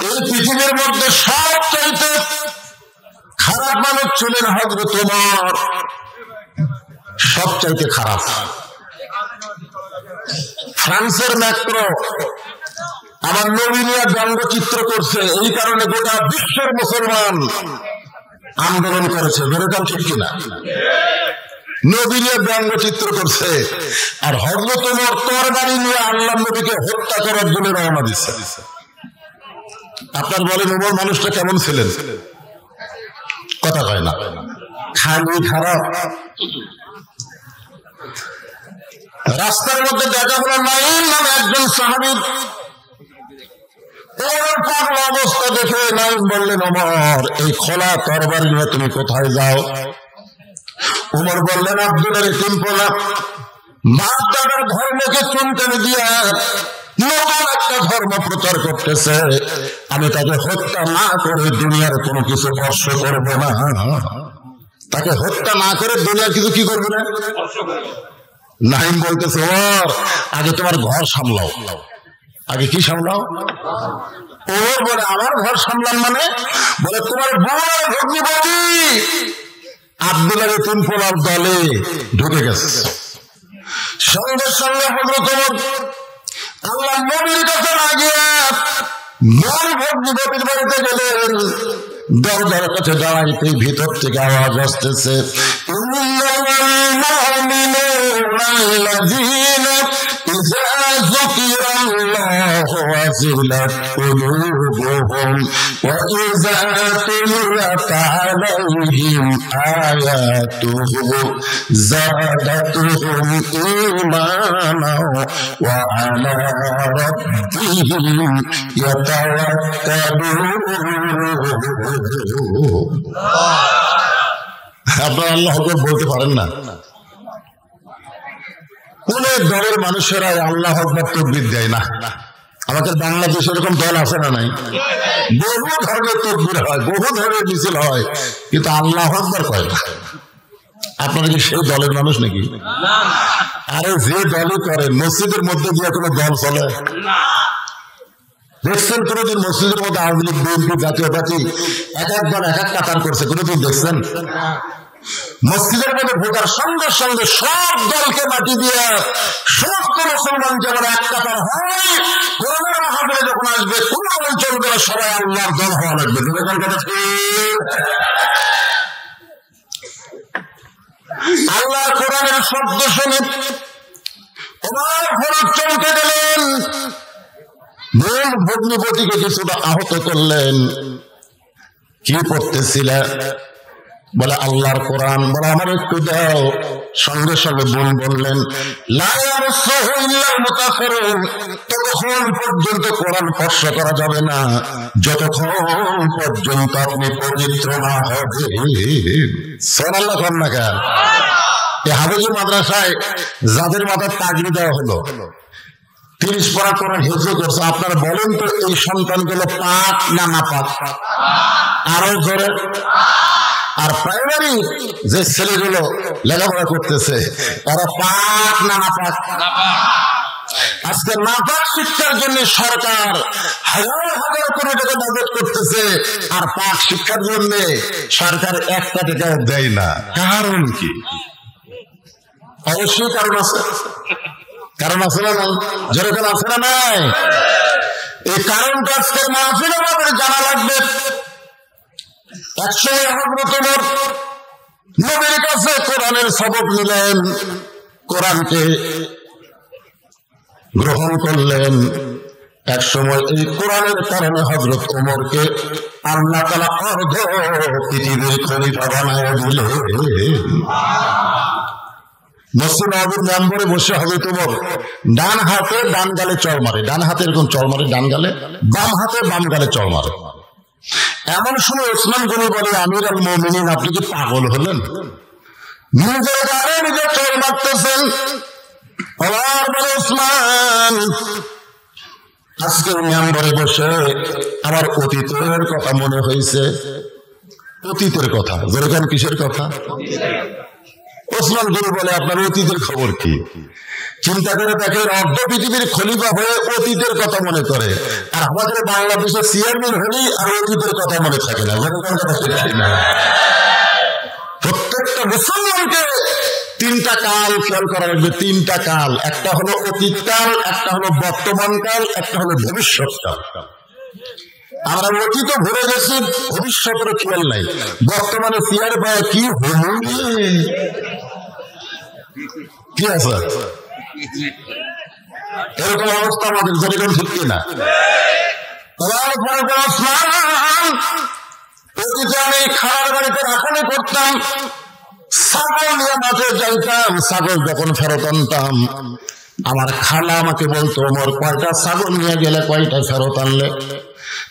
এই পৃথিবীর মধ্যে সবচাইতে খারাপ মানুষ ছিলেন হযরত ওমর, সবচাইতে খারাপ। ফ্রান্সের ম্যাক্রো আমার নবী নিয়ে ব্যঙ্গচিত্র করছে, এই কারণে গোটা বিশ্বের মুসলমান আন্দোলন করেছে। বেরোতাম ঠিক কিনা? নবী নিয়ে ব্যঙ্গচিত্র করছে, আর হযরত ওমর তরবারি নিয়ে আল্লাহর নবীকে হত্যা করার জন্য রওনা দিচ্ছে। আপনার বলেন ওমর মানুষটা কেমন ছিলেন? কথা কয় না, খালি খারাপ। রাস্তার মধ্যে দেখা হলো নাঈম নামে একজন সাহাবী, অবস্থা দেখে নাঈম বললেন, ওমর এই খোলা তরবারি নিয়ে তুমি কোথায় যাও? ওমর বললেন, আব্দুল্লাহর এতিম পোলা বাপ দাদার ধর্মকে চুনকানি দিয়া নতুন একটা ধর্ম প্রচার করতেছে, আমি তাকে হত্যা না করে দুনিয়ার কোনো কিছু স্পর্শ করবো না। তাকে হত্যা না করে দুনিয়ার কিছু কি করবে না? নাঈম বলতেছে, ওমর আগে তোমার ঘর সামলাও। আগে কি সামলাও? ওমর বলে, আমার ঘর সামলান মানে? বলে, তোমার বউয়ের ভগ্নিপতি আব্দুল্লাহর এতিম পোলার দলে ঢুকে গেছে। সঙ্গে সঙ্গে হযরত ওমর আল্লাহ নবীর কাছে না গিয়ে মূল ভগ্নিপতির বাড়িতে গেলেন। দরজার কাছে দাঁড়াইতে ভিতর থেকে আওয়াজ আসতেছে, وَجِلَتْ قُلُوبُهُمْ وَإِذَا تُلِيَتْ عَلَيْهِمْ آيَاتُهُ زَادَتْهُمْ إِيمَانًا وَعَلَى رَبِّهِمْ يَتَوَكَّلُونَ। আপনারা আল্লাহু আকবার বলতে পারেন না? অনেক দলের মানুষেরা আল্লাহু আকবার তাকবীর দেয় না। আমাদের বাংলাদেশে এরকম দল আছে না নাই? বহু ধরনের তাকবীর হয়, বহু ধরনের মিছিল হয়, কিন্তু আল্লাহু আকবার কয় না। আপনারা কি সেই দলের মানুষ নাকি? আরে যে দলই করে মসজিদের মধ্যে গিয়ে কোনো দল চলে? দেখছেন কোনোদিন মসজিদের মধ্যে আওয়ামী লীগ, বিএনপি, জাতীয় পার্টি এক এক দল এক এক কাতার করছে? কোনোদিন দেখছেন? মসজিদের মধ্যে ঢোকার সঙ্গে সঙ্গে সব দলকে মাটি দিয়ে সমস্ত মুসলমান যেমন এক কাতার হয়, কোরআনের মাহফিলে যখন আসবে কোন অঞ্চলগুলো সবাই আল্লাহর দল হওয়া লাগবে। আল্লাহ কোরআনের শব্দ শুনে ওমর ফরক চমকে গেলেন, মূল ভগ্নিপতিকে কিছুটা আহত করলেন। কি করতেছিলেন? বলে আল্লাহর কোরআন। বলে আমার একটু দাও। সঙ্গে সঙ্গে বোন বললেন, ততক্ষণ পর্যন্ত কোরআন স্পর্শ করা যাবে না যতক্ষণ পর্যন্ত আপনি পবিত্র না হবে। সুবহানাল্লাহ কর না কেন? এই হাফেজি মাদ্রাসায় যাদের মাথায় পাগড়ি দেওয়া হলো, 30 পারা কোরআন হিফজ করছে, আপনারা বলেন তো এই সন্তানগুলো পাক না নাপাক? আরো জোরে। আর প্রাইমারি যে ছেলেগুলো লেখাপড়া করতেছে তারা পাক না নাপাক? আজকে নাপাক শিক্ষার জন্য সরকার হাজার হাজার কোটি টাকা বাজেট করতেছে, আর পাক শিক্ষার জন্য সরকার 1 টাকাও দেয় না। কারণ কি? অবশ্যই কারণ আছে। কারণ আছে না নাই? যেরকম আছে না নাই? এই কারণটা আজকের মাহফিলে আমাদের জানা লাগবে। একসময় হযরত ওমর নবীর কাছে কোরআনের সবক নিলেন, কোরআনকে গ্রহণ করলেন। এক সময় এই কোরআনের কারণে হযরত ওমরকে আল্লাহ তাআলা অর্ধ পৃথিবীর খলিফা বানায় দিলেন। মসজিদ নববীর মেম্বরে বসে হযরত ওমর ডান হাতে ডান গালে চড় মারে, ডান হাতে এরকম চড় মারে ডান গালে, বাম হাতে বাম গালে চড় মারে। এমন সময় ওসমান গনি বলে, আমির আল মুমিনিন আপনি কি পাগল হলেন? নিজের গালে নিজে চড় মারতেছেন। আবার বলে, ওসমান আজকে মেম্বরে বসে আমার অতীতের কথা মনে হয়েছে। অতীতের কথা? যেরকম কিসের কথা? ওসমান গনি বলে আপনার অতীতের খবর কি? চিন্তা করে দেখেন, অর্ধ পৃথিবীর খলিফা হয়ে অতীতের কথা মনে করে, আর আমাদের বাংলাদেশের চেয়ারম্যান হলেই আর অতীতের কথা মনে থাকে না। প্রত্যেকটা মুসলমানকে তিনটা কাল খেয়াল করা লাগবে, তিনটা কাল। একটা হলো অতীত কাল, একটা হলো বর্তমান কাল, একটা হলো ভবিষ্যৎ কাল। আমরা অতীত ভুলে গেছি, ভবিষ্যতের খেয়াল নাই। বর্তমানে চেয়ার পায় কি হল কি আছে, এরকম অবস্থা আমাদের যেরকম ঠিক কিনা। অতীতে আমি খাওয়ার বাড়িতে রাখানি করতাম, ছাগল নিয়ে মাঠে যাইতাম, ছাগল যখন ফেরত আনতাম আমার খালা আমাকে বলতো, ওমর কয়টা ছাগল নিয়ে গেলে, কয়টা ফেরত আনলে?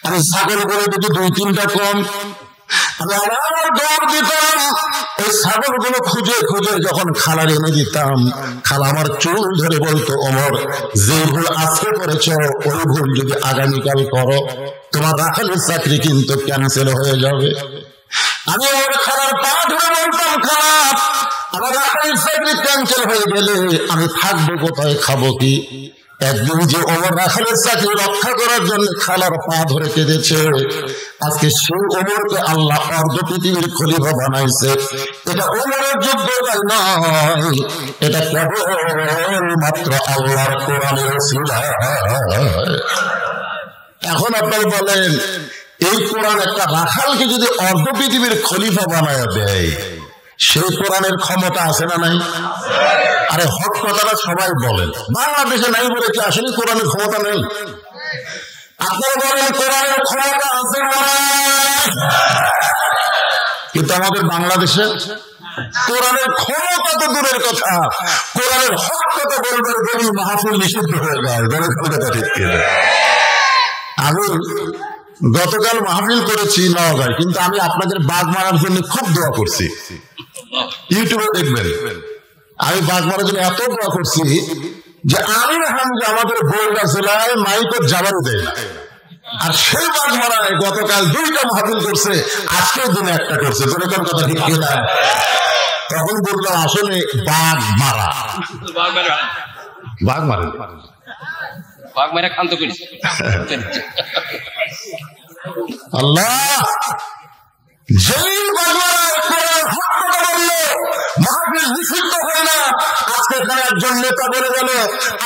আমি ছাগল করে যদি 2-3টা কম, আমি আবার দৌড় দিতাম। ওই ছাগল গুলো খুঁজে খুঁজে যখন খালার এনে দিতাম, খালা আমার চুল ধরে বলতো, ওমর যে ভুল আজকে করেছ ওই ভুল যদি আগামীকাল করো তোমার রাখালের চাকরি কিন্তু ক্যান্সেল হয়ে যাবে। আমি আমার খালার পা ধরে বলতাম, খারাপ আমার রাখালের চাকরি ক্যান্সেল হয়ে গেলে আমি থাকবো কোথায়, খাবো কি? একদিন যে ওমর রাখালের চাকরি রক্ষা করার জন্য খালার পা ধরে কেঁদেছে, আজকে সেই ওমরকে আল্লাহ অর্ধ পৃথিবীর খলিফা বানাইছে। এটা ওমরের যোগ্যতাই নয়, এটা কেবল মাত্র আল্লাহর কোরআনের ওসিলা। এখন আপনারা বলেন, এই কোরআন একটা রাখালকে যদি অর্ধ পৃথিবীর খলিফা বানায় দেয়, সেই কোরআনের ক্ষমতা আছে না নাই? আরে হক কথাটা সবাই বলেন, বাংলাদেশে নাই বলে কি আসলে কোরআনের ক্ষমতা নেই? আপনারা বলেন কোরআনের ক্ষমতা আছে না? কিন্তু আমাদের বাংলাদেশে কোরআনের ক্ষমতা তো দূরের কথা, কোরআনের হক কথা বলবে বলি মাহফিল নিষিদ্ধ হয়ে যায়। আমি গতকাল মাহফিল করেছি নওগাঁয়, কিন্তু আমি আপনাদের বাঘ মারার জন্য খুব দোয়া করছি, ইউটিউবে দেখবেন। আমি বাঘ মারার জন্য এত দোয়া করছি যে আমির হামজা আমাদের বগুড়া জেলায় মাইকের জাবারও দেয় না, আর সেই বাঘ মারায় গতকাল 2টা মাহফিল করছে, আজকের দিনে একটা করছে। যেরকম কথা ঠিক কিনা? তখন বললাম আসলে বাঘ মারা, বাঘ মারে, বাঘ মারা ক্ষান্ত করেছে। আল্লাহ যেই বাঘ মারায় মাহফিল নিষিদ্ধ হয় না, আজকে এখানে একজন নেতা বলে গেল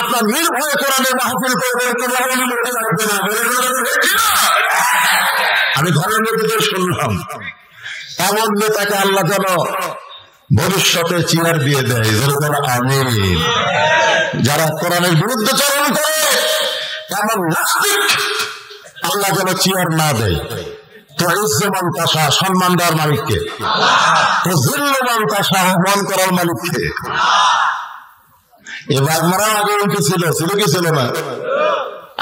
আপনার নির্ভয়ে কোরআনের মাহফিল করবেন, লাগবে না। আমি ঘরের মধ্যে শুনলাম, এমন নেতাকে আল্লাহ যেন ভবিষ্যতে চিয়ার দিয়ে দেয়। আমিন। যারা কোরআনের বিরুদ্ধে চরণ করে এমন নাস্তিক আল্লাহ যেন চিয়ার না দেয়। তো ইজ্জমান তাশা, সম্মান দেওয়ার মালিককে, তো জিল্লমান তাশা, অপমান করার মালিককে। এ বাঘ মারা আগে উঠে ছিল কি ছিল না?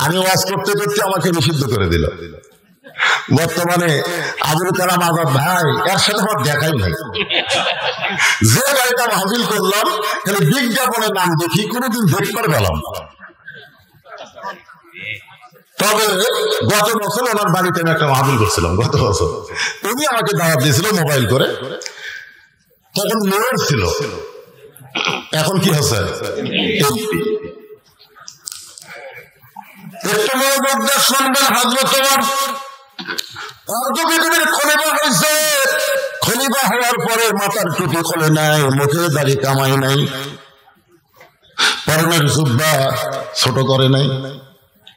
আমি ওয়াজ করতে করতে আমাকে নিষিদ্ধ করে দিল। বর্তমানে আবুল কালাম আজাদ ভাই, এর সাথে আমার দেখাই নাই। যে গাড়িটা মাহফিল করলাম খালি বিজ্ঞাপনের নাম দেখি, কোনোদিন দেখতে পেলাম। তবে গত বছর ওনার বাড়িতে আমি একটা মাহফিল করছিলাম, গত বছর উনি আমাকে দাওয়াত দিয়েছিল মোবাইল করে। তখন মেয়র ছিল, এখন কি হচ্ছে একটু মেয়র শুনবেন। হযরত ওমর অর্ধ পৃথিবীর খলিফা হয়েছে, খলিফা হওয়ার পরে মাথার টুপি খোলে নাই, মুখে দাড়ি কামাই নাই, পরনের জুব্বা ছোট করে নাই।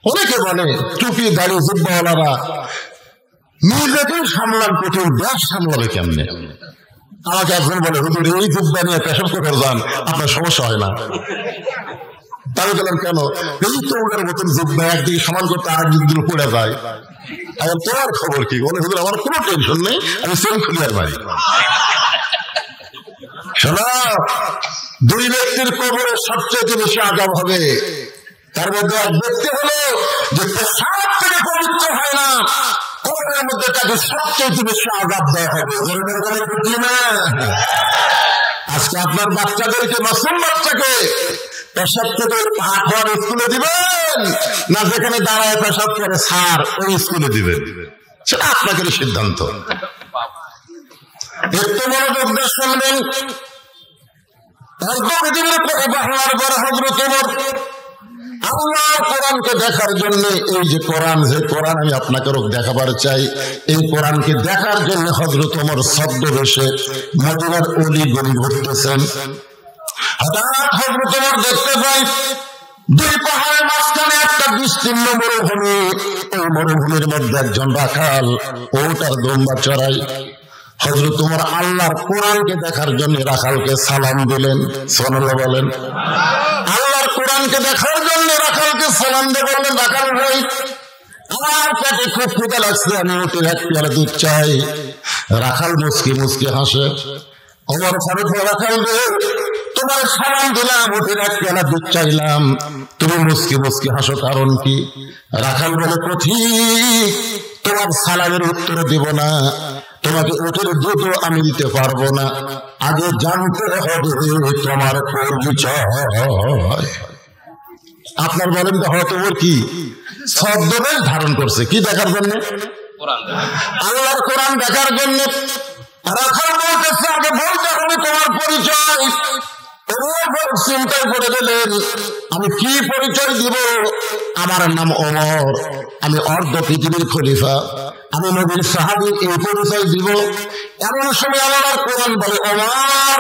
অনেকে বলে টুপি দাড়ি জুব্বাওয়ালারা নিজেকেই সামলান কঠিন, দেশ সামলাবে কেমনে? আমাকে একজন বলে, হুজুর এই জুব্বা নিয়ে পেশাব করে যান, আপনার সমস্যা হয় না। তাই বললাম কেন? এই তো ওদের মতন জুব্বা একদিকে সমান করতে আরেকদিন দিন পড়ে যায়। তোমার খবর কি? বলে হুজুর আমার কোনো টেনশন নেই, আমি সেম খুলিয়ার বাড়ি। শোনো, 2 ব্যক্তির কবরে সবচেয়ে বেশি আযাব হবে। তার মধ্যে এক ব্যক্তি হলো যে পেশাব থেকে পবিত্র হয় না, কবরের মধ্যে তাকে সবচেয়ে বেশি আযাব দেওয়া হবে। আজকে আপনার বাচ্চাদেরকে, মাসুম বাচ্চাকে পেশাব থেকে হাত হওয়ার স্কুলে দিবেন, না যেখানে দাঁড়ায় পেশাব করে স্যার ওই স্কুলে দিবেন, সেটা আপনাদের সিদ্ধান্ত। একটু মনোযোগ দিয়ে শুনবেন। পৃথিবীর কথা হওয়ার পর হযরত ওমর আল্লাহর কোরআনকে দেখার জন্য, এই যে কোরআন আমি আপনাকে দেখাবার চাই, এই কোরআনকে দেখার জন্য হযরত ওমর ছদ্মবেশে মদিনার অলি গলি ঘুরতেছেন। হঠাৎ হযরত ওমর দেখতে পাই দুই পাহাড়ের মাঝখানে একটা বিস্তীর্ণ মরুভূমি। এই মরুভূমির মধ্যে একজন রাখাল ওটার দুম্বা চড়াই। হযরত ওমর আল্লাহর কোরআনকে দেখার জন্য রাখালকে সালাম দিলেন। সুবহানাল্লাহ বলেন। আল্লাহর কোরআনকে দেখার জন্য রাখালকে সালাম দিয়ে বললেন, রাখাল ভাই, আমার পেটে খুব ক্ষুধা লাগছে, আমি উঠে এক পেয়ালা দুধ চাই। রাখাল মুচকি মুচকি হাসে। ওমর ফারুক, রাখাল রে, তোমার সালাম দিলাম, উঠে এক পেয়ালা দুধ চাইলাম, তুমি মুচকি মুচকি হাসো কারণ কি? রাখাল বলে, পথিক, তোমার সালামের উত্তর দিব না, তোমাকে উঠের দুধও আমি দিতে পারবো না, আগে জানতে হবে তোমার পরিচয়। আপনার বলেন তো হয়তো ওর কি ছদ্মবেশ ধারণ করছে, কি দেখার জন্য? আল্লাহর কোরআন দেখার জন্য। রাখাল বলতেছে, আগে বলতে হবে তোমার পরিচয়। চিন্তায় করে গেলেন, আমি কি পরিচয় দিব? আমার নাম ওমর, আমি অর্ধ পৃথিবীর খলিফা, আমি নবীর সাহাবী, এই পরিচয় দিব? এমন সময় আল্লাহর কোরআন বলে, ওমর,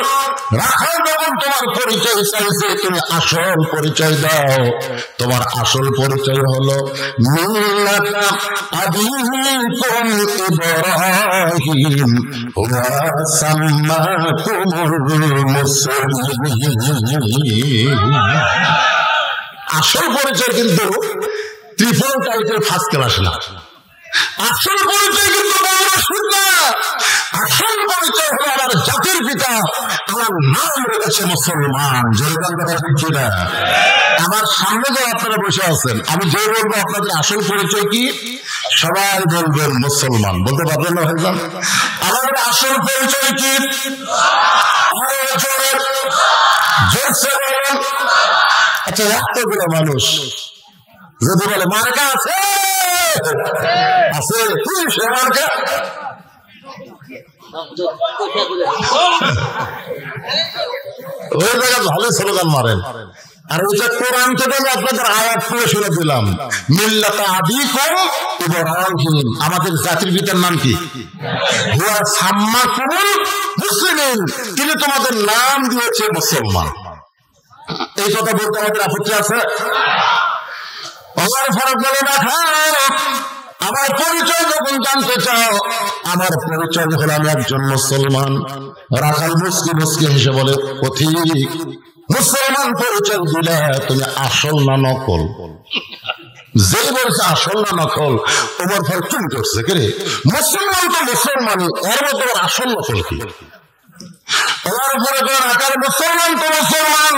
রাখাল যখন তোমার পরিচয় চাইছে, তুমি আসল পরিচয় দাও। তোমার আসল পরিচয় হলো মিল্লাতা আবিকুম ইব্রাহিম ওয়া সাম্মাকুমুল মুসলিমিন। আসল পরিচয় কিন্তু ত্রিফল টাইপের ফার্স্ট ক্লাস না। আসল পরিচয় কিন্তু আসল পরিচয় হলো আমার জাতির পিতা, আমার নাম রেখেছে মুসলমান। যেরকম কথা ঠিক না? আমার সামনে যে আপনারা বসে আছেন, আমি যে বলবো আপনাদের আসল পরিচয় কি, সবাই বলবেন মুসলমান। বলতে পারবেন না ভাইজান? আমাদের আসল পরিচয় কি? আচ্ছা, এতগুলো মানুষ যদি বলে মার্কা আছে, আছে সে মার্কা, ওই জায়গায় ভালো স্লোগান মারেন। আর ওই যে কোরআন থেকে আমি আপনাদের আয়াত পড়ে শুনে দিলাম, মিল্লাতা আবিকুম ইব্রাহিম, আমাদের জাতির পিতার নাম কি? হুয়া সাম্মাকুমুল মুসলিমিন, তিনি তোমাদের নাম দিয়েছে মুসলমান। এই কথা বলতে আমাদের আপত্তি আছে? আমার ফারুক বলে, আমার পরিচয় যখন জানতে চাও, আমার পরিচয় হলো আমি একজন মুসলমান। রাখাল মুসকি মুসকি হেসে বলে, পথিক, মুসলমান পরিচয় দিলে তুমি আসল না নকল? যে বলছে আসল না নকল, ওমর ফারুক চুপ করছে। কে রে, মুসলমান তো মুসলমানই, এর মধ্যে আসল নকল কি? ওমর ফারুক, রাখাল মুসলমান তো মুসলমান,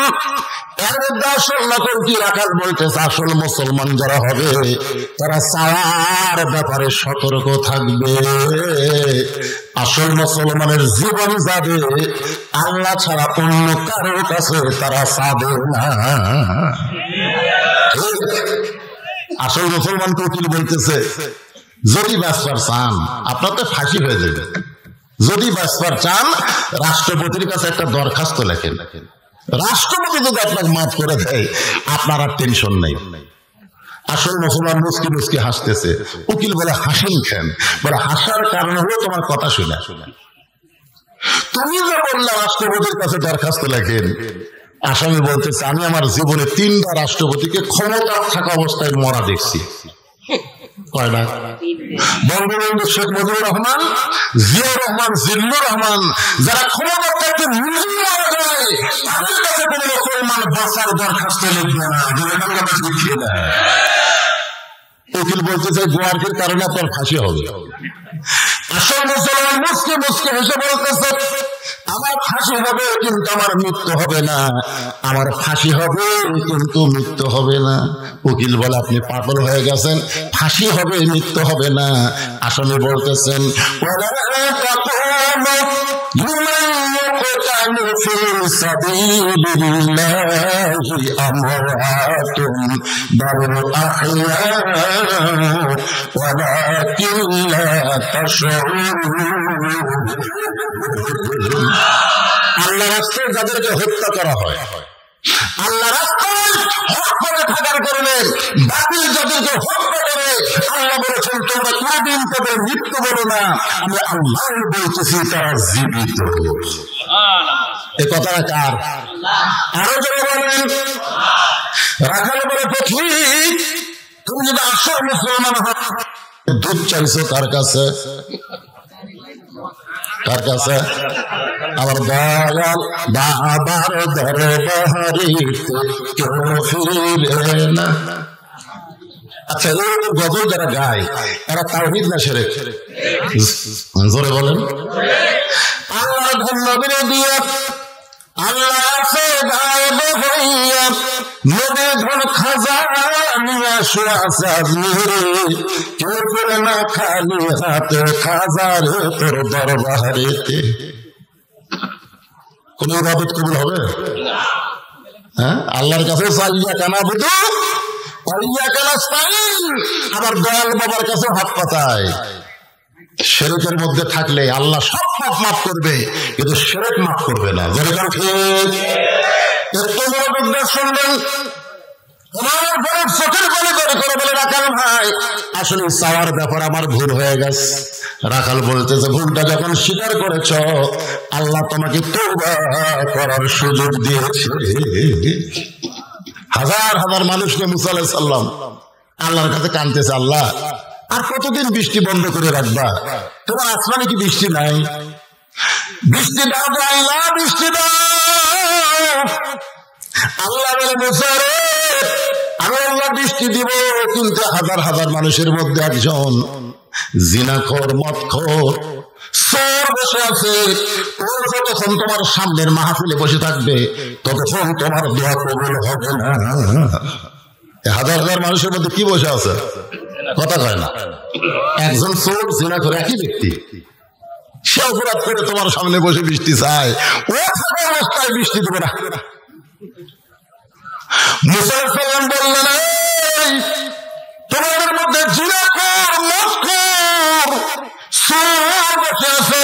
এর মধ্যে আসল নকল কি? রাখাল বলতেছে, আসল মুসলমান যারা হবে তারা চাওয়ার ব্যাপারে সতর্ক থাকবে। আসল মুসলমানের জীবন যাবে, আল্লাহ ছাড়া অন্য কারোর কাছে তারা চাবে না। আসল মুসলমানকে উকিল বলতেছে, যদি বাঁচবার চান আপনার তো ফাঁসি হয়ে যাবে, যদি বাঁচবার চান রাষ্ট্রপতির কাছে একটা দরখাস্ত লেখেন, রাষ্ট্রপতি যদি আপনাকে মাফ করে দেয় আপনার আর টেনশন নেই। আসল মুসলমান মুসকি মুসকি হাসতেছে। উকিল বলে, হাসেন কেন? বলে, হাসার কারণ হলো তোমার কথা শুনে। তুমি যে বললে রাষ্ট্রপতির কাছে দরখাস্ত লেখেন, আসামি বলতেছে, আমি আমার জীবনে 3টা রাষ্ট্রপতিকে ক্ষমতা থাকা অবস্থায় মরা দেখছি। কয়টা? বঙ্গবন্ধু শেখ মুজিবুর রহমান, জিয়াউর রহমান, জিল্লুর রহমান, যারা ক্ষমতা থাকতে নিজেই মারা যায়, তাদের কাছে কোনো মুসলমান বাঁচার দরখাস্ত লিখবে না। লিখিয়ে দেয়। উকিল বলতেছে, গোয়ার্কের কারণে আপনার ফাঁসি হবে। আসল মুসলমান মুসকে মুসকে হেসে বলতেছে, আমার ফাঁসি হবে কিন্তু আমার মৃত্যু হবে না, আমার ফাঁসি হবে কিন্তু মৃত্যু হবে না। উকিল বলে, আপনি পাগল হয়ে গেছেন, ফাঁসি হবে মৃত্যু হবে না। আসামি বলতেছেন, আল্লাহ রাস্তায় যাদেরকে হত্যা করা হয়, আল্লাহ রাস্তায় হক করে থাকার কারণে বাতিল যাদেরকে হত্যা করে, আল্লাহ বলেছেন তোমরা কোনদিন তাদের মৃত্যু বলো না, আমি আল্লাহ বলতেছি তারা জীবিত। এ কথাটা কার? আরো যারা বলেন রাখাল বলে পথিক, তুমি যদি আসো মুসলমান হও, দুধ চাইছো কার কাছে? কার কাছে? আমার দয়াল বাবার দরবারিতে কেউ ফিরে না। আচ্ছা, এই গজল যারা গায় এরা তাওহীদ না শিরক? জোরে বলেন। আল্লাহ নবীর দিয়া আল্লাহ আছে গায়েব হইয়া, নবীর ধন খাজানা নিয়ে আসে আপনি, কেউ করে না খালি হাতে খাজারে তোর দরবারেতে। কোন ইবাদত কবুল হবে? হ্যাঁ, আল্লাহর কাছে চাইয়া কানা বুধু পাইয়া কানা স্তাইন, আবার দয়াল বাবার কাছে হাত পাতায়। শিরকের মধ্যে থাকলে আল্লাহ সব পাপ মাফ করবে, কিন্তু শিরক মাফ করবে না। যেরকম ঠিক একটু বড় বিদ্যাস শুনবেন, আমার বড় চোখের বলে করে বলে রাখাল ভাই আসলে চাওয়ার ব্যাপার আমার ভুল হয়ে গেছে। রাখাল বলতেছে ভুলটা যখন স্বীকার করেছ, আল্লাহ তোমাকে তওবা করার সুযোগ দিয়েছে। হাজার হাজার মানুষকে মুসা আলাইহিস সালাম আল্লাহর কাছে কাঁদতেছে, আল্লাহ আর কতদিন বৃষ্টি বন্ধ করে রাখবা? তোমার আসমানে কি বৃষ্টি নাই? বৃষ্টি দাও আল্লাহ, বৃষ্টি দাও। আল্লাহ বলে মুসা রে, আমি আল্লাহ বৃষ্টি দিব, কিন্তু হাজার হাজার মানুষের মধ্যে একজন জিনাখোর, মদখোর, চোর বসে আছে। ও যতক্ষণ তোমার সামনের মাহফিলে বসে থাকবে ততক্ষণ তোমার দোয়া কবুল হবে না। হাজার হাজার মানুষের মধ্যে কি বসে আছে? কথা কয় না। একজন চোর, জিনাখোর, একই ব্যক্তি, সে অপরাধ করে তোমার সামনে বসে বৃষ্টি চায়, ও থাকা অবস্থায় বৃষ্টি দেবে না। মুসা আলাইহিস সালাম বললেন, তোমাদের মধ্যে জিনাখোর, মদখোর, চোর বসে আছে,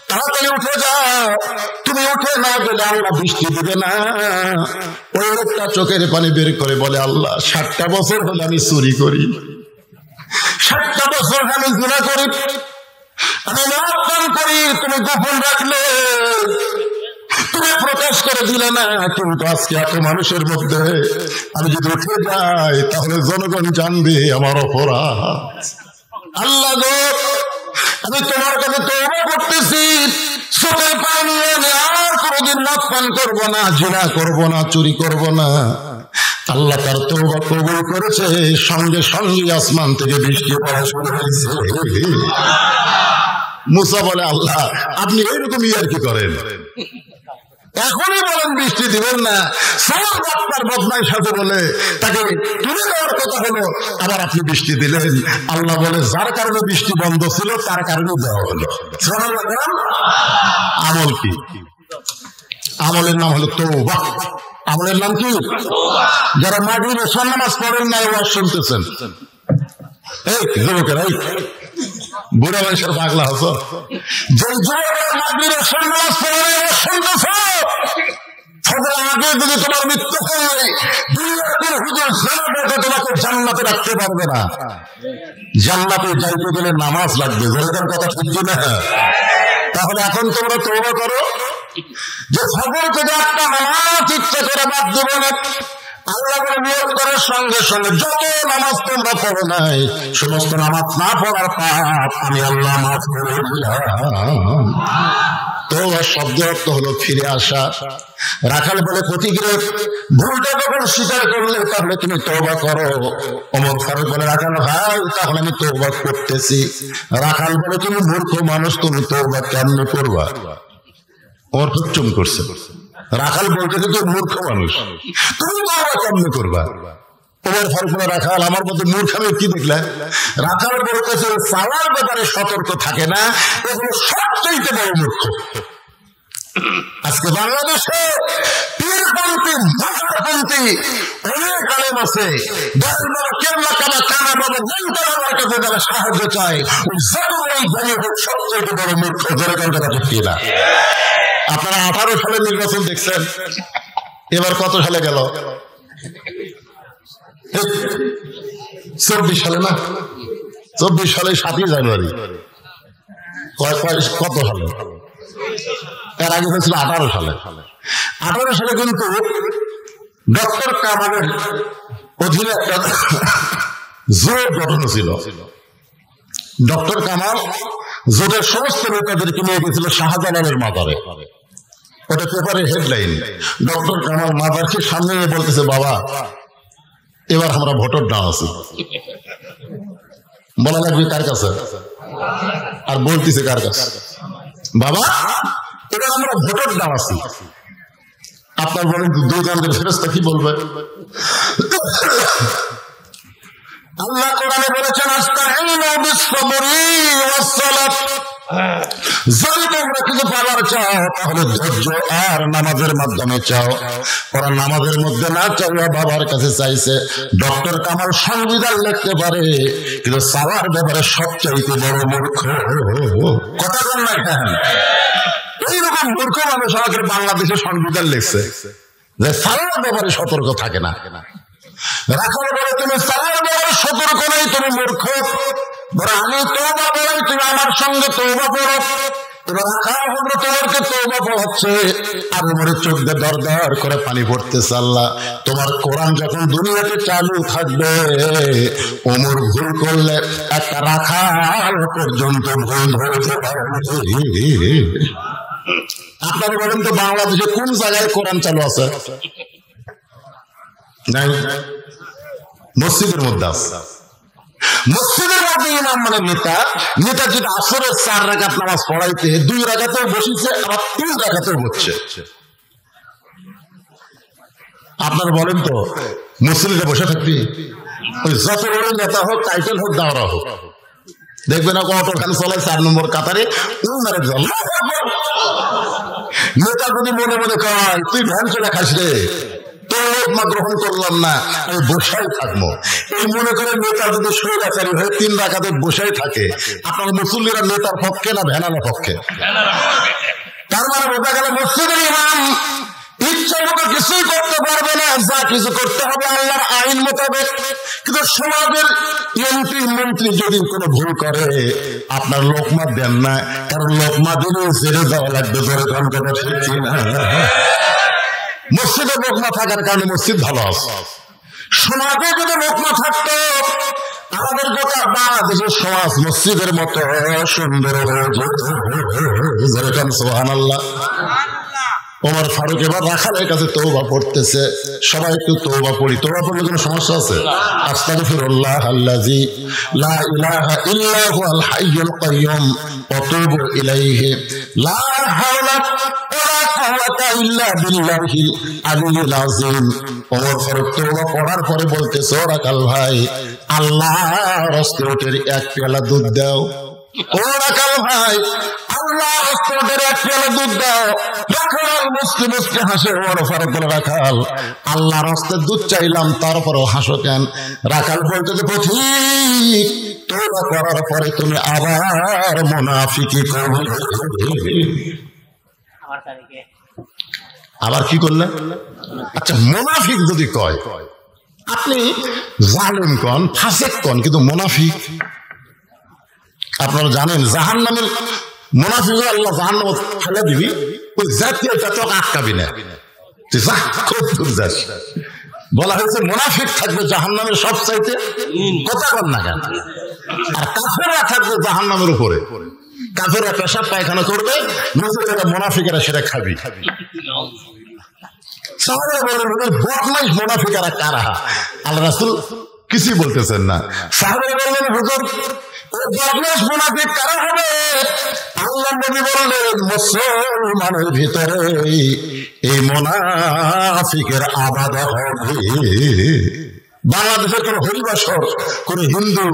তাড়াতাড়ি উঠে যাও। তুমি উঠে না গেলে আল্লাহ বৃষ্টি দিবে না। ওই লোকটা চোখের পানি বের করে বলে, আল্লাহ 60টা বছর হলে আমি চুরি করি, 60টা বছর আমি জিনা করি, আমি মদ করি, তুমি গোপন রাখলে, তুমি প্রকাশ করে দিলে না। কিন্তু আজকে এত মানুষের মধ্যে আমি যদি উঠে যাই তাহলে জনগণ জানবে আমার অপরাধ। আল্লাহ গো, আমি তোমার কাছে তওবা করতেছি, চোখের পানি এনে আর কোনোদিন মদ পান করবো না, জিনা করবো না, চুরি করবো না। আল্লাহ তার তওবা কবুল করেছে, সঙ্গে সঙ্গে আসমান থেকে বৃষ্টি পড়া শুরু হয়েছে। মুসা বলে, আল্লাহ আপনি এরকম ইয়ার্কি করেন, এখনই বলেন বৃষ্টি দিবেন না। তার বদনার সাথে বলে তাকে তুলে দেওয়ার কথা হলো, আবার আপনি বৃষ্টি দিলেন। আল্লাহ বলে, যার কারণে বৃষ্টি বন্ধ ছিল তার কারণে দেওয়া হলো। আমল কি? আমলের নাম হলো তওবা। আমলের নাম কি? যারা মাগরিব এশার নামাজ পড়েন না, ওয়াজ শুনতেছেন, এই যুবকেরা, এই বুড়া বয়সের পাগলা হতো, যে যুবকেরা মাগরিব এশার নামাজ পড়ে শুনতেছ, আগে যদি তোমার মৃত্যু হয়, তোমাকে জান্নাতে রাখতে পারবে না। জান্নাতে যাইতে গেলে নামাজ লাগবে, যেরকম কথা ঠিক না? তাহলে এখন তোমরা তওবা করো যে ফজর থেকে একটা নামাজ ইচ্ছা করে বাদ দেব না। আল্লাহ নিয়োগ করার সঙ্গে সঙ্গে যত নামাজ তোমরা পড়ো নাই, সমস্ত নামাজ না পড়ার পাপ আমি আল্লাহ মাফ করে দিলাম। তওবা শব্দ অর্থ হলো ফিরে আসা। রাখাল বলে, প্রতিক্রিয়া ভুলটা যখন স্বীকার করলে তাহলে তুমি তওবা করো। ওমর ফারুক বলে, রাখাল ভাই তাহলে আমি তওবা করতেছি। রাখাল বলে, তুমি মূর্খ মানুষ, তুমি তওবা কেমনে করবা? ওমর খুব চুম করছে। রাখাল বলতেছে, তুই মূর্খ মানুষ, তুমি তওবা কেমনে করবা? ওমর ফারুক বলে, রাখাল আমার মধ্যে মূর্খামি কি দেখলে? রাখাল বলতেছে, চাওয়ার ব্যাপারে সতর্ক থাকে না, এগুলো সবচেয়ে বড় মূর্খ। আজকে বাংলাদেশে পীরপন্থী, মাজারপন্থী অনেক আলেম আছে, কেবলা কাবা কানা বাবা মন্তার কাছে যারা সাহায্য চায়, সবচেয়ে বড় মূর্খ। জোরে কথা ঠিক না? আপনারা 18 সালে নির্বাচন দেখছেন, এবার কত সালে গেল? 24 সালে না? 24 সালে 7 জানুয়ারি। কত সালে? এর আগে হয়েছিল 18 সালে। 18 সালে কিন্তু ডক্টর কামালের অধীনে একটা জোট গঠন ছিল। ডক্টর কামাল জোটের সমস্ত নেতাদেরকে নিয়ে গেছিল শাহজালালের মাজারে। ওটা পেপারের হেডলাইন। ডক্টর কামাল মাজারকে সামনে নিয়ে বলতেছে, বাবা এবার আমরা ভোটার ডান আছি। বলা লাগবে কার কাছে? আর বলতেছে কার কাছে? বাবা এবার আমরা ভোটার ডান আছি। আপনার বলেন দুই জানদের ফেরেশতা কি বলবে? আল্লাহ কোরআনে বলেছেন, আস্তাঈনু বিস-সাবরি ওয়াস-সালাত। যদি তোমরা কিছু পাওয়ার চাও তাহলে ধৈর্য আর নামাজের মাধ্যমে চাও। ওরা নামাজের মধ্যে না চাইয়া বাবার কাছে চাইছে। ডক্টর কামাল সংবিধান লিখতে পারে, কিন্তু চাওয়ার ব্যাপারে সবচাইতে বড় মূর্খ। কথা বল না কেন? এইরকম মূর্খ মানুষ আমাদের বাংলাদেশে সংবিধান লিখছে যে চাওয়ার ব্যাপারে সতর্ক থাকে না। রাখার বলে তুমি চাওয়ার ব্যাপারে সতর্ক নেই, তুমি মূর্খ। আমি তওবা বলাই, তুমি আমার সঙ্গে তওবা পড়ো। এবার রাখা হলো তোমাকে তওবা পড়াচ্ছে, আর আমার চোখ দিয়ে দর দর করে পানি পড়তেছে। আল্লাহ তোমার কোরআন যখন দুনিয়াতে চালু থাকবে, ওমর ভুল করলে একটা রাখাল পর্যন্ত ভুল ধরতে পারবে। আপনারা বলেন তো বাংলাদেশে কোন জায়গায় কোরআন চালু আছে? নাই, মসজিদের মধ্যে আছে। মসজিদের মধ্যে ইমাম মানে নেতা। নেতা যদি আসরের 4 রাকাত নামাজ পড়াইতে 2 রাকাতেও বসিছে, আবার 3 রাকাতেও বসছে। আপনারা বলেন তো মসজিদে বসে থাকবি? ওই যত বড় নেতা হোক, টাইটেল হোক, দাওরা হোক, দেখবে না অটো খান চলে 4 নম্বর কাতারে উনারে জল। নেতা যদি মনে মনে কয় তুই ভ্যান চলে খাস রে, তোর গ্রহণ করলাম না, আমি বসাই থাকবো, এই মনে করে নেতা যদি স্বৈরাচারী হয়ে 3 রাকাতে বসাই থাকে, আপনার মুসল্লিরা নেতার পক্ষে না ভ্যানালার পক্ষে? তার মানে বোঝা গেল মসজিদের ইমাম ইচ্ছা মতো কিছুই করতে পারবে না, যা কিছু করতে হবে আল্লাহর আইন মোতাবেক। কিন্তু সমাজের এমপি মন্ত্রী যদি কোনো ভুল করে, আপনার লোকমা দেন না, কারণ লোকমা দিলে ছেড়ে দেওয়া লাগবে। মসজিদে লোকমা থাকার কারণে মসজিদ ভালো আছে। সমাজে যদি লোকমা থাকতো, আমাদের গোটা বাংলাদেশের সমাজ মসজিদের মতো সুন্দর হয়ে যেত। সুবহানাল্লাহ। ওমর ফারুক এবার রাখালের কাছে তওবা পড়তেছে। সবাই একটু তওবা পড়ি। তওবা পড়লে কোনো সমস্যা আছে? আস্তাগফিরুল্লাহ আল্লাযী লা ইলাহা ইল্লা হুয়াল হাইয়ুল কাইয়্যুম ওয়া তুবু ইলাইহি লা হাওলা ওয়ালা কুওয়াতা ইল্লা বিল্লাহিল আলিয়্যিল আযীম। ওমর ফারুক তওবা পড়ার পরে বলতেছে, ও রাখাল ভাই, আল্লাহর রাস্তে ওটের 1 পেয়ালা দুধ দাও। ও রাখাল ভাই, আল্লাহর রাস্তে ওটের 1 পেয়ালা দুধ দাও। রাখাল মুস্কি মুস্কি হাসে। ওমর ফারুক বলে, রাখাল আল্লাহর রাস্তে দুধ চাইলাম, তারপরও হাসো কেন? রাখাল বলতে যে পথিক, তওবা করার পরে তুমি আবার মুনাফিকি করবে। আবার কি করলে? আচ্ছা, মুনাফিক যদি কয়, আপনি জালেম কন, ফাসিক কন, কিন্তু মুনাফিক আপনারা জানেন জাহান্নামের মুনাফিক আল্লাহ জাহান্নামে ফেলে দিবি, ওই জাতীয় তোকে আটকাবি না, তুই যা খুব দূর যাস। বলা হয়েছে মুনাফিক থাকবে জাহান্নামের সবচাইতে, কথা কর না কেন? আর কাফেররা থাকবে জাহান্নামের উপরে। কাফেররা পেশাব পায়খানা করবে, নিজেরা মুনাফিকেরা সেটা খাবি। সাহাবারা বলেন, বদমাইশ মুনাফিকেরা কারা? আল্লাহ রাসূল কিছুই বলতেছেন না। সাহাবারা বললেন, হুজুর বদমাইশ মুনাফিক কারা হবে? আল্লাহ নবী বললেন, মুসলমানের ভিতরে এই মুনাফিকের আবাদ হবে। বাংলাদেশের কোন হরিবাসর কোন হিন্দু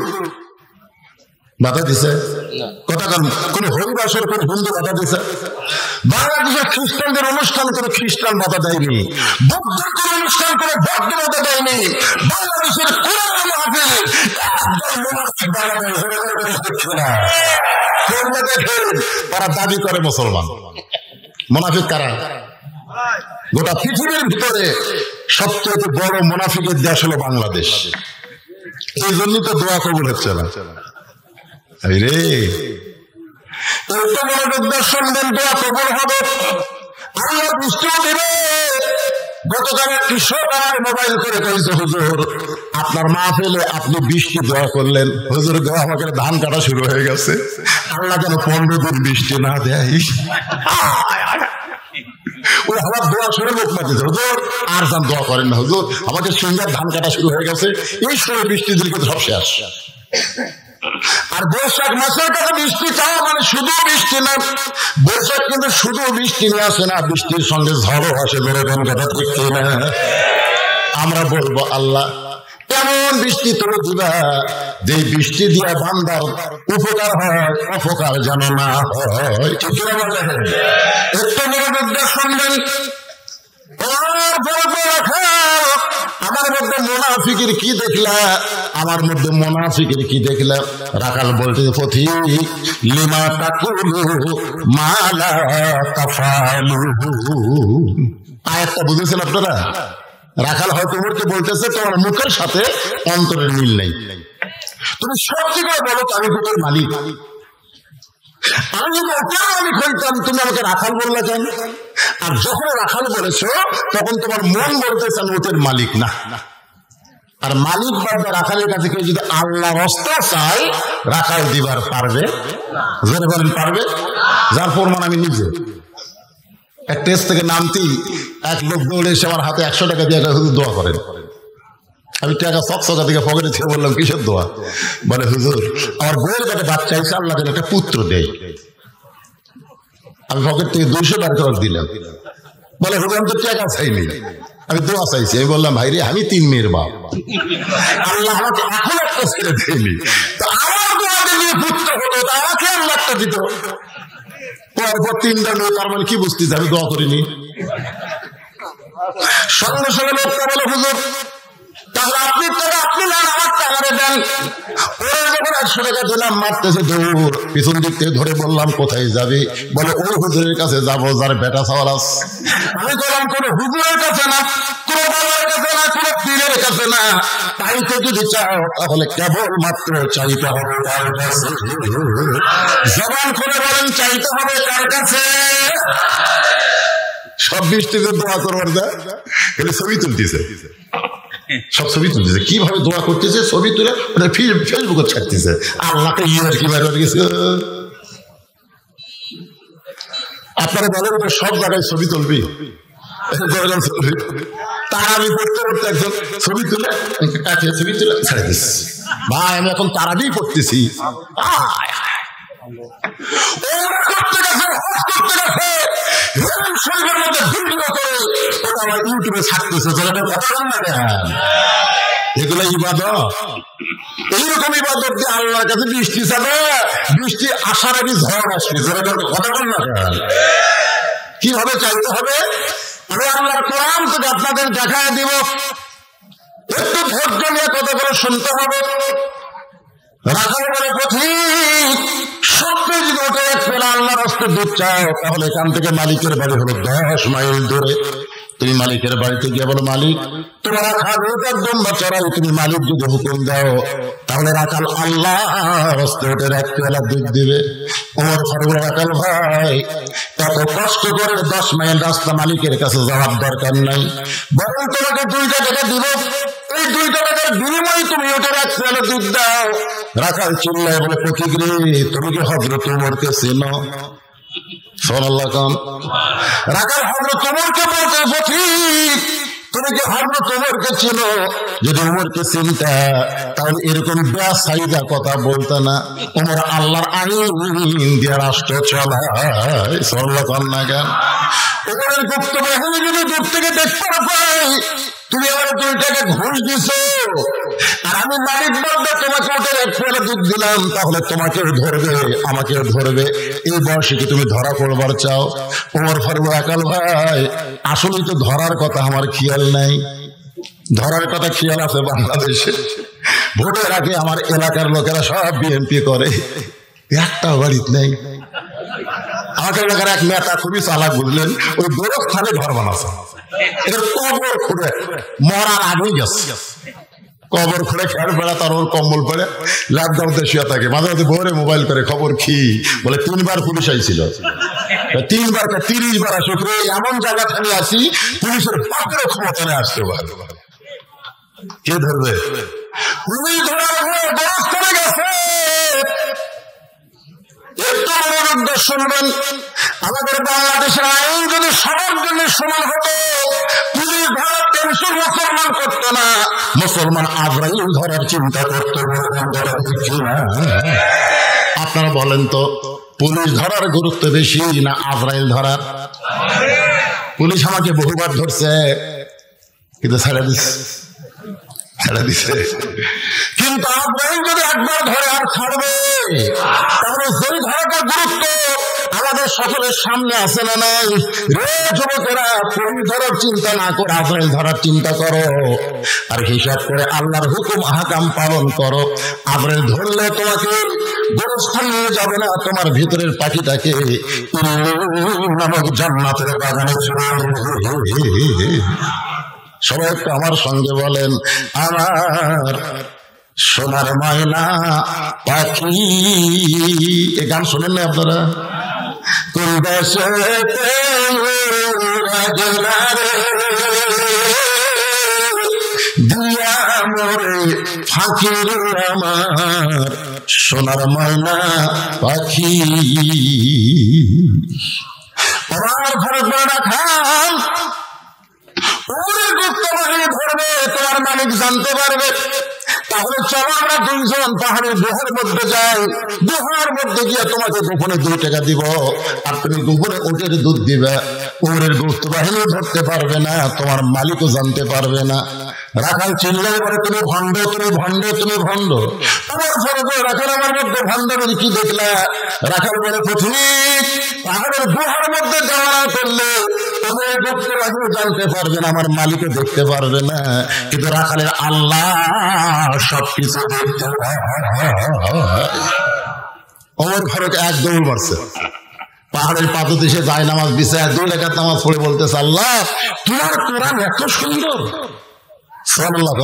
বাধা দিছে? কথা কোন হরিবাসর কোন হিন্দু বাধা দিছে? বাংলাদেশের খ্রিস্টানদের অনুষ্ঠান করে খ্রিস্টান বাধা দেয়নি, বৌদ্ধের কোন অনুষ্ঠান করে বৌদ্ধ বাধা দেয়নি। বাংলাদেশের কোন তারা দাবি করে মুসলমান, মুনাফিক কারা? গোটা পৃথিবীর ভিতরে সবচেয়ে বড় মুনাফিকের দেশ হলো বাংলাদেশ। এই জন্যই তো দোয়া কবুল হচ্ছে না। রে শুনবেন, দোয়া কবুল হবে, আল্লাহ বৃষ্টিও দেবে। গতকাল কৃষক আমার মোবাইল করে কইছে, হুজুর আপনার মাহফিলে আপনি বৃষ্টি দোয়া করলেন, হুজুর আমাকে ধান কাটা শুরু হয়ে গেছে, আল্লাহ যেন 15 দিন বৃষ্টি না দেয়। ওই আমার দোয়া শুনে লোক মাতিছে, হুজুর আর যান দোয়া করেন না, হুজুর আমাদের সিঙ্গার ধান কাটা শুরু হয়ে গেছে, এই সময় বৃষ্টি দিলে কিন্তু সব শেষ। আর বৈশাখ মাসের কাছে বৃষ্টি চাওয়া মানে শুধু বৃষ্টি না, বৈশাখ কিন্তু শুধু বৃষ্টি নিয়ে আসে না, বৃষ্টির সঙ্গে ঝড়ও আসে। বেরোবেন কথা ঠিক না? আমরা বলবো আল্লাহ এমন বৃষ্টি তুলে দিবা যে বৃষ্টি দিয়া বান্দার উপকার হয়, অপকার যেন না হয়। ঠিক না বলেন? একটু নিরাপত্তা শুনবেন। আমার মধ্যে মুনাফিকের কি দেখলা? আমার মধ্যে মুনাফিকের কি দেখলা? রাখাল বলতে পথি লিমা তাকুলু মালা তাফালু। আয়াতটা বুঝেছেন আপনারা? রাখাল হয়তো উমরকে বলতেছে তোমার মুখের সাথে অন্তরের মিল নেই, তুমি সব দিকে বলো তো আমি কোথায় মালিক, আমি যদি ওটার মালিক হইতাম তুমি আমাকে রাখাল বললে কেন? আর যখন রাখাল বলেছো তখন তোমার মন বলতেছে আমি ওটার মালিক না। আর মালিক বাবা রাখালের কাছে কেউ যদি আল্লাহ রাস্তা চায় রাখাল দিবার পারবে? জোরে বলেন পারবে? যার প্রমাণ আমি নিজে। এক টেস্ট থেকে নামতেই এক লোক দৌড়ে এসে আমার হাতে 100 টাকা দিয়ে হুজুর দোয়া করেন। আমি টাকা সবসকা থেকে পকেটে থেকে বললাম কিসের দোয়া? বলে হুজুর আমার বউয়ের কাছে বাচ্চা হয়েছে, আল্লাহ যেন একটা পুত্র দেয়। আমি পকেট থেকে 200 টাকা দিলাম। বলে হুজুর আমি তো টাকা চাইনি, আমি দোয়া চাইছি। আমি বললাম ভাই রে আমি 3 মেয়ের বাপ, আল্লাহ আমাকে এখন একটা ছেড়ে দেয়নি, তো আমার দোয়া দিলে পুত্র হতো, তা আমাকে আল্লাহ একটা দিত। পরপর 3টা মেয়ে, তার মানে কি বুঝতে আমি দোয়া করিনি। সঙ্গে সঙ্গে লোকটা বলে হুজুর তাহলে আপনি টাকা আপনি না আমার টাকারে দেন। ওরা যখন 100 টাকা দিলাম মারতেছে দৌড়, পিছন দিক থেকে ধরে বললাম কোথায় যাবি? বলে ওই হুজুরের কাছে যাবো যার বেটা সওয়াল আছে। আমি বললাম কোন হুজুরের কাছে না, কোন বাবার কাছে না, কোন পীরের কাছে না, তাই তো যদি চাও তাহলে কেবল মাত্র চাইতে হবে কার কাছে? জবান করে বলেন চাইতে হবে কার কাছে? সব বৃষ্টিতে দোয়া করবার যা এগুলো ছবি তুলতেছে, সব ছবি তুলতেছে, কিভাবে দোয়া করতেছে ছবি তুলে ওটা ফেসবুকে ছাড়তেছে। আল্লাহকে ইয়ে কি বার গেছে। আপনারা বলেন সব জায়গায় ছবি তুলবি, তারা আমি করতে করতে একজন ছবি তুলে ছবি তুলে ছেড়ে দিচ্ছি। ভাই আমি এখন তারাবি করতেছি, ইউটিউবে ছাড়তেছে। এগুলো ইবাদত, এইরকম ইবাদত দিয়ে আল্লাহর কাছে বৃষ্টি চাবে, বৃষ্টি আসার আগে ঝড় আসবে। কথা বল না, কিভাবে চাইতে হবে আমি আল্লাহর কোরআন থেকে আপনাদের দেখায় দিব। একটু ধৈর্য নিয়ে কথা করে শুনতে হবে। রাখাল বলে পথিক সত্যি যদি ওটা এক পেলা আল্লাহ রাস্তায় দুধ চাও তাহলে এখান থেকে মালিকের বাড়ি হলো 10 মাইল দূরে। তুমি মালিকের বাড়িতে গিয়ে বলো মালিক তোমার রাখাল একদম বা চড়াই, তুমি মালিক যদি হুকুম দাও তাহলে রাখাল আল্লাহ রাস্তায় ওটা এক পেলা দুধ দিবে। ওমর ফারুক রাখাল ভাই এত কষ্ট করে 10 মাইল রাস্তা মালিকের কাছে যাওয়ার দরকার নাই, বরং তোমাকে 2 টাকা দিব, এই 2 টাকার বিনিময়ে তুমি ওটার এক পেলা দুধ দাও। রাখাল চিল্লায় বলে পথিক রে তুমি কি হযরত ওমরকে চেনো? সুবহানাল্লাহ কাম রাখাল হযরত ওমরকে বলতে পথিক তুমি কি হযরত ওমরকে চেনো? যদি ওমরকে চিনতা তাহলে এরকম বেসাইদা কথা বলতা না। ওমর আল্লাহর আইন দিয়ে রাষ্ট্র চালায়। সুবহানাল্লাহ কাম না কেন? ওমরের গুপ্ত বাহিনী যদি দূর থেকে দেখতে পাই তুমি আমার 2 টাকা ঘুষ দিছো আর আমি মালিক বলবো তোমাকে ওটা এক পেলা দুধ দিলাম, তাহলে তোমাকেও ধরবে আমাকেও ধরবে। এই বয়সে কি তুমি ধরা পড়বার চাও? ওমর ফারুক রাখাল ভাই আসলেই তো ধরার কথা আমার খেয়াল নাই। ধরার কথা খেয়াল আছে বাংলাদেশে। ভোটের আগে আমার এলাকার লোকেরা সব বিএনপি করে, একটা বাড়িতে নেই। আমাদের এলাকার এক নেতা খুবই চালাক, বুঝলেন, ওই গোরস্থানে ঘর বানাচ্ছে। এদের কবর খুঁড়ে মরার আগেই গেছে, কবর খুঁড়ে খেয়াল বেড়া, তার ওর কম্বল পড়ে ল্যাপটপে শুয়ে থাকে। মাঝে মাঝে ভোরে মোবাইল করে খবর কি বলে 3 বার পুলিশ আইছিল, 3 বার 30 বার আসুক, এমন জায়গা খালি আসি পুলিশের পাপের ক্ষমতা নিয়ে আসতে পারে। কে ধরবে? পুলিশ ধরার হয়ে গোরস্থানে গেছে। একটু মনোযোগ শুনবেন, আমাদের বাংলাদেশের আইন যদি সবার জন্য সমান হতো, পুলিশ ধরার টেনশন মুসলমান করতো না, মুসলমান আজরাইল ধরার চিন্তা করতো। আপনারা বলেন তো, পুলিশ ধরার গুরুত্ব বেশি না আজরাইল ধরার? পুলিশ আমাকে বহুবার ধরছে, কিন্তু ছেড়ে দিছে, কিন্তু আজরাইল যদি একবার ধরে আর ছাড়বে, তাহলে সেই ধরাটা গুরুত্ব আমাদের সকলের সামনে আসে না নাই? রে যুবকেরা, পুলিশ ধরার চিন্তা না করে আজরাইল ধরার চিন্তা করো, আর হিসাব করে আল্লাহর হুকুম আহকাম পালন করো। আজরাইল ধরলে তোমাকে গোরস্থান নিয়ে যাবে না, তোমার ভিতরের পাখিটাকে নামক জান্নাতের বাগানে চলে। সবাই একটু আমার সঙ্গে বলেন, আমার সোনার ময়না পাখি। এ গান শোনেন না আপনারা? কোন দেশে দিয়া মোরে ফাঁকি আমার সোনার ময়না পাখি। আমার ভারত বাড়া খান ধরবে, তোমার মালিক জানতে পারবে। তাহলে চলো আমরা 2 জন পাহাড়ের গুহার মধ্যে যাই, গুহার মধ্যে গিয়ে তোমাকে গোপনে 2 টাকা দিব, আর তুমি গোপনে ওটের দুধ দিবে। ওরের গুপ্ত বাহিনী ধরতে পারবে না, তোমার মালিকও জানতে পারবে না। রাখাল চিল্লাই বলে, তুমি ভণ্ড, তুমি ভণ্ড, তুমি ভণ্ড। আমার ফলে রাখাল আমার মধ্যে ভণ্ড বলে কি দেখলা? রাখাল বলে, পথিক, পাহাড়ের গুহার মধ্যে যাওয়া করলে তুমি গুপ্ত বাহিনী জানতে পারবে না, আমার মালিকও দেখতে পারবে না, কিন্তু রাখালের আল্লাহ সবকিছু দেখতে পায়। ওমর ফারুক এক দৌড় মারছে, পাহাড়ের পাদদেশে সে যায় নামাজ বিছায় 2 রাকাত নামাজ পড়ে বলতেছে, আল্লাহ তোমার কোরআন এত সুন্দর, সুবহানাল্লাহ,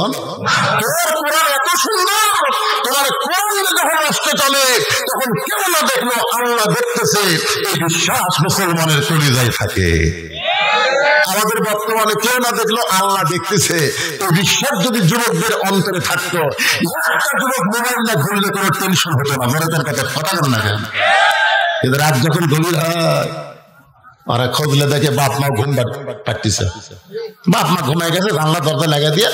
তোমার কোরআন এত সুন্দর, তোমার কোরআন যখন রাষ্ট্রে চলে তখন কেউ না দেখলো আল্লাহ দেখতেছে, এই বিশ্বাস মুসলমানের কলিজায় থাকে। আমাদের বর্তমানে কেউ না দেখলো আল্লাহ দেখতেছে, এই বিশ্বাস যদি যুবকদের অন্তরে থাকতো, একটা যুবক মোবাইল না ঘুরলে কোনো টেনশন হতো না। জনতার কাছে ফটানো না কেন? কিন্তু রাত যখন গভীর হয়, ওরা খুঁজলে দেখে বাপ মা ঘুম পাড়তেছে, বাপ মা ঘুমায় গেছে, জানলা দরজা লাগা দিয়ে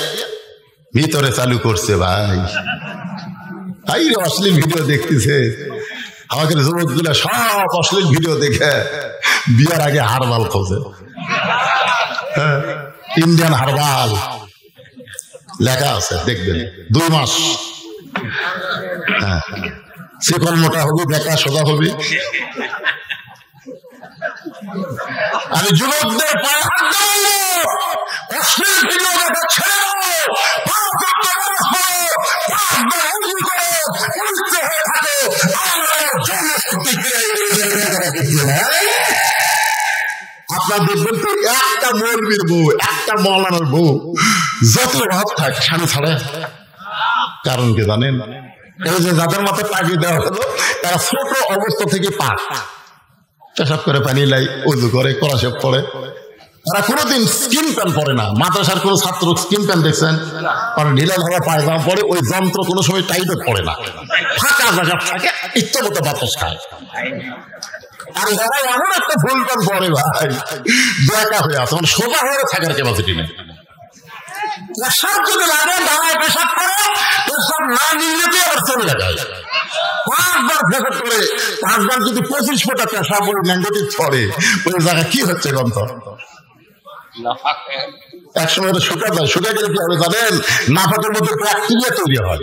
ভিতরে চালু করছে। ভাই অশ্লীল ভিডিও দেখতেছে। আমাদের যুবকগুলো সব অশ্লীল ভিডিও দেখে বিয়ার আগে হারবাল খোঁজে। ইন্ডিয়ান হারবাল লেখা আছে, দেখবেন 2 মাস। হ্যাঁ, চিকন মোটা হবে, বেকা সোজা হবে। আমি যুবকদের পায়ে হাত দেবো, অশ্লীল ভিডিও দেখা ছেড়ে আপনার দেখবেন তো একটা মৌলবীর বউ, একটা মৌলানার বউ যত ভাব থাক স্বামী ছাড়ে। কারণ কি জানেন? এই যে যাদের মাথায় পাগড়ি দেওয়া হলো, তারা ছোট অবস্থা থেকে পাক পেশাব করে পানি লাই, উজু করে, কোরআন পড়ে। তারা কোনোদিন স্কিন প্যান্ট পরে না। মাদ্রাসার কোনো ছাত্র স্কিন প্যান্ট দেখছেন? কারণ ঢিলা ধরা পায়জামা পরে, ওই যন্ত্র কোনো সময় টাইটও পড়ে না, ফাঁকা জায়গা থাকে, ইচ্ছা মতো বাতাস খায়। আর যারা এমন একটা ফুল প্যান্ট পরে ভাই, বেকা হয়ে আছে, মানে সোজা হয়ে থাকার ক্যাপাসিটি নেই। পেশাব যদি লাগে ধারায় পেশাব করে, পেশাব না নিলে আবার চলে লাগায়। 5 বার পেশাব করে, 5 বার যদি 25 ফোঁটা পেশাব ওই ম্যান্ডেটিভ পড়ে, ওই জায়গা কি হচ্ছে গন্ধ? একসময় শুকা যায়, শুকা গেলে কি হবে জানেন? নাফাকের মধ্যে ব্যাকটেরিয়া তৈরি হয়।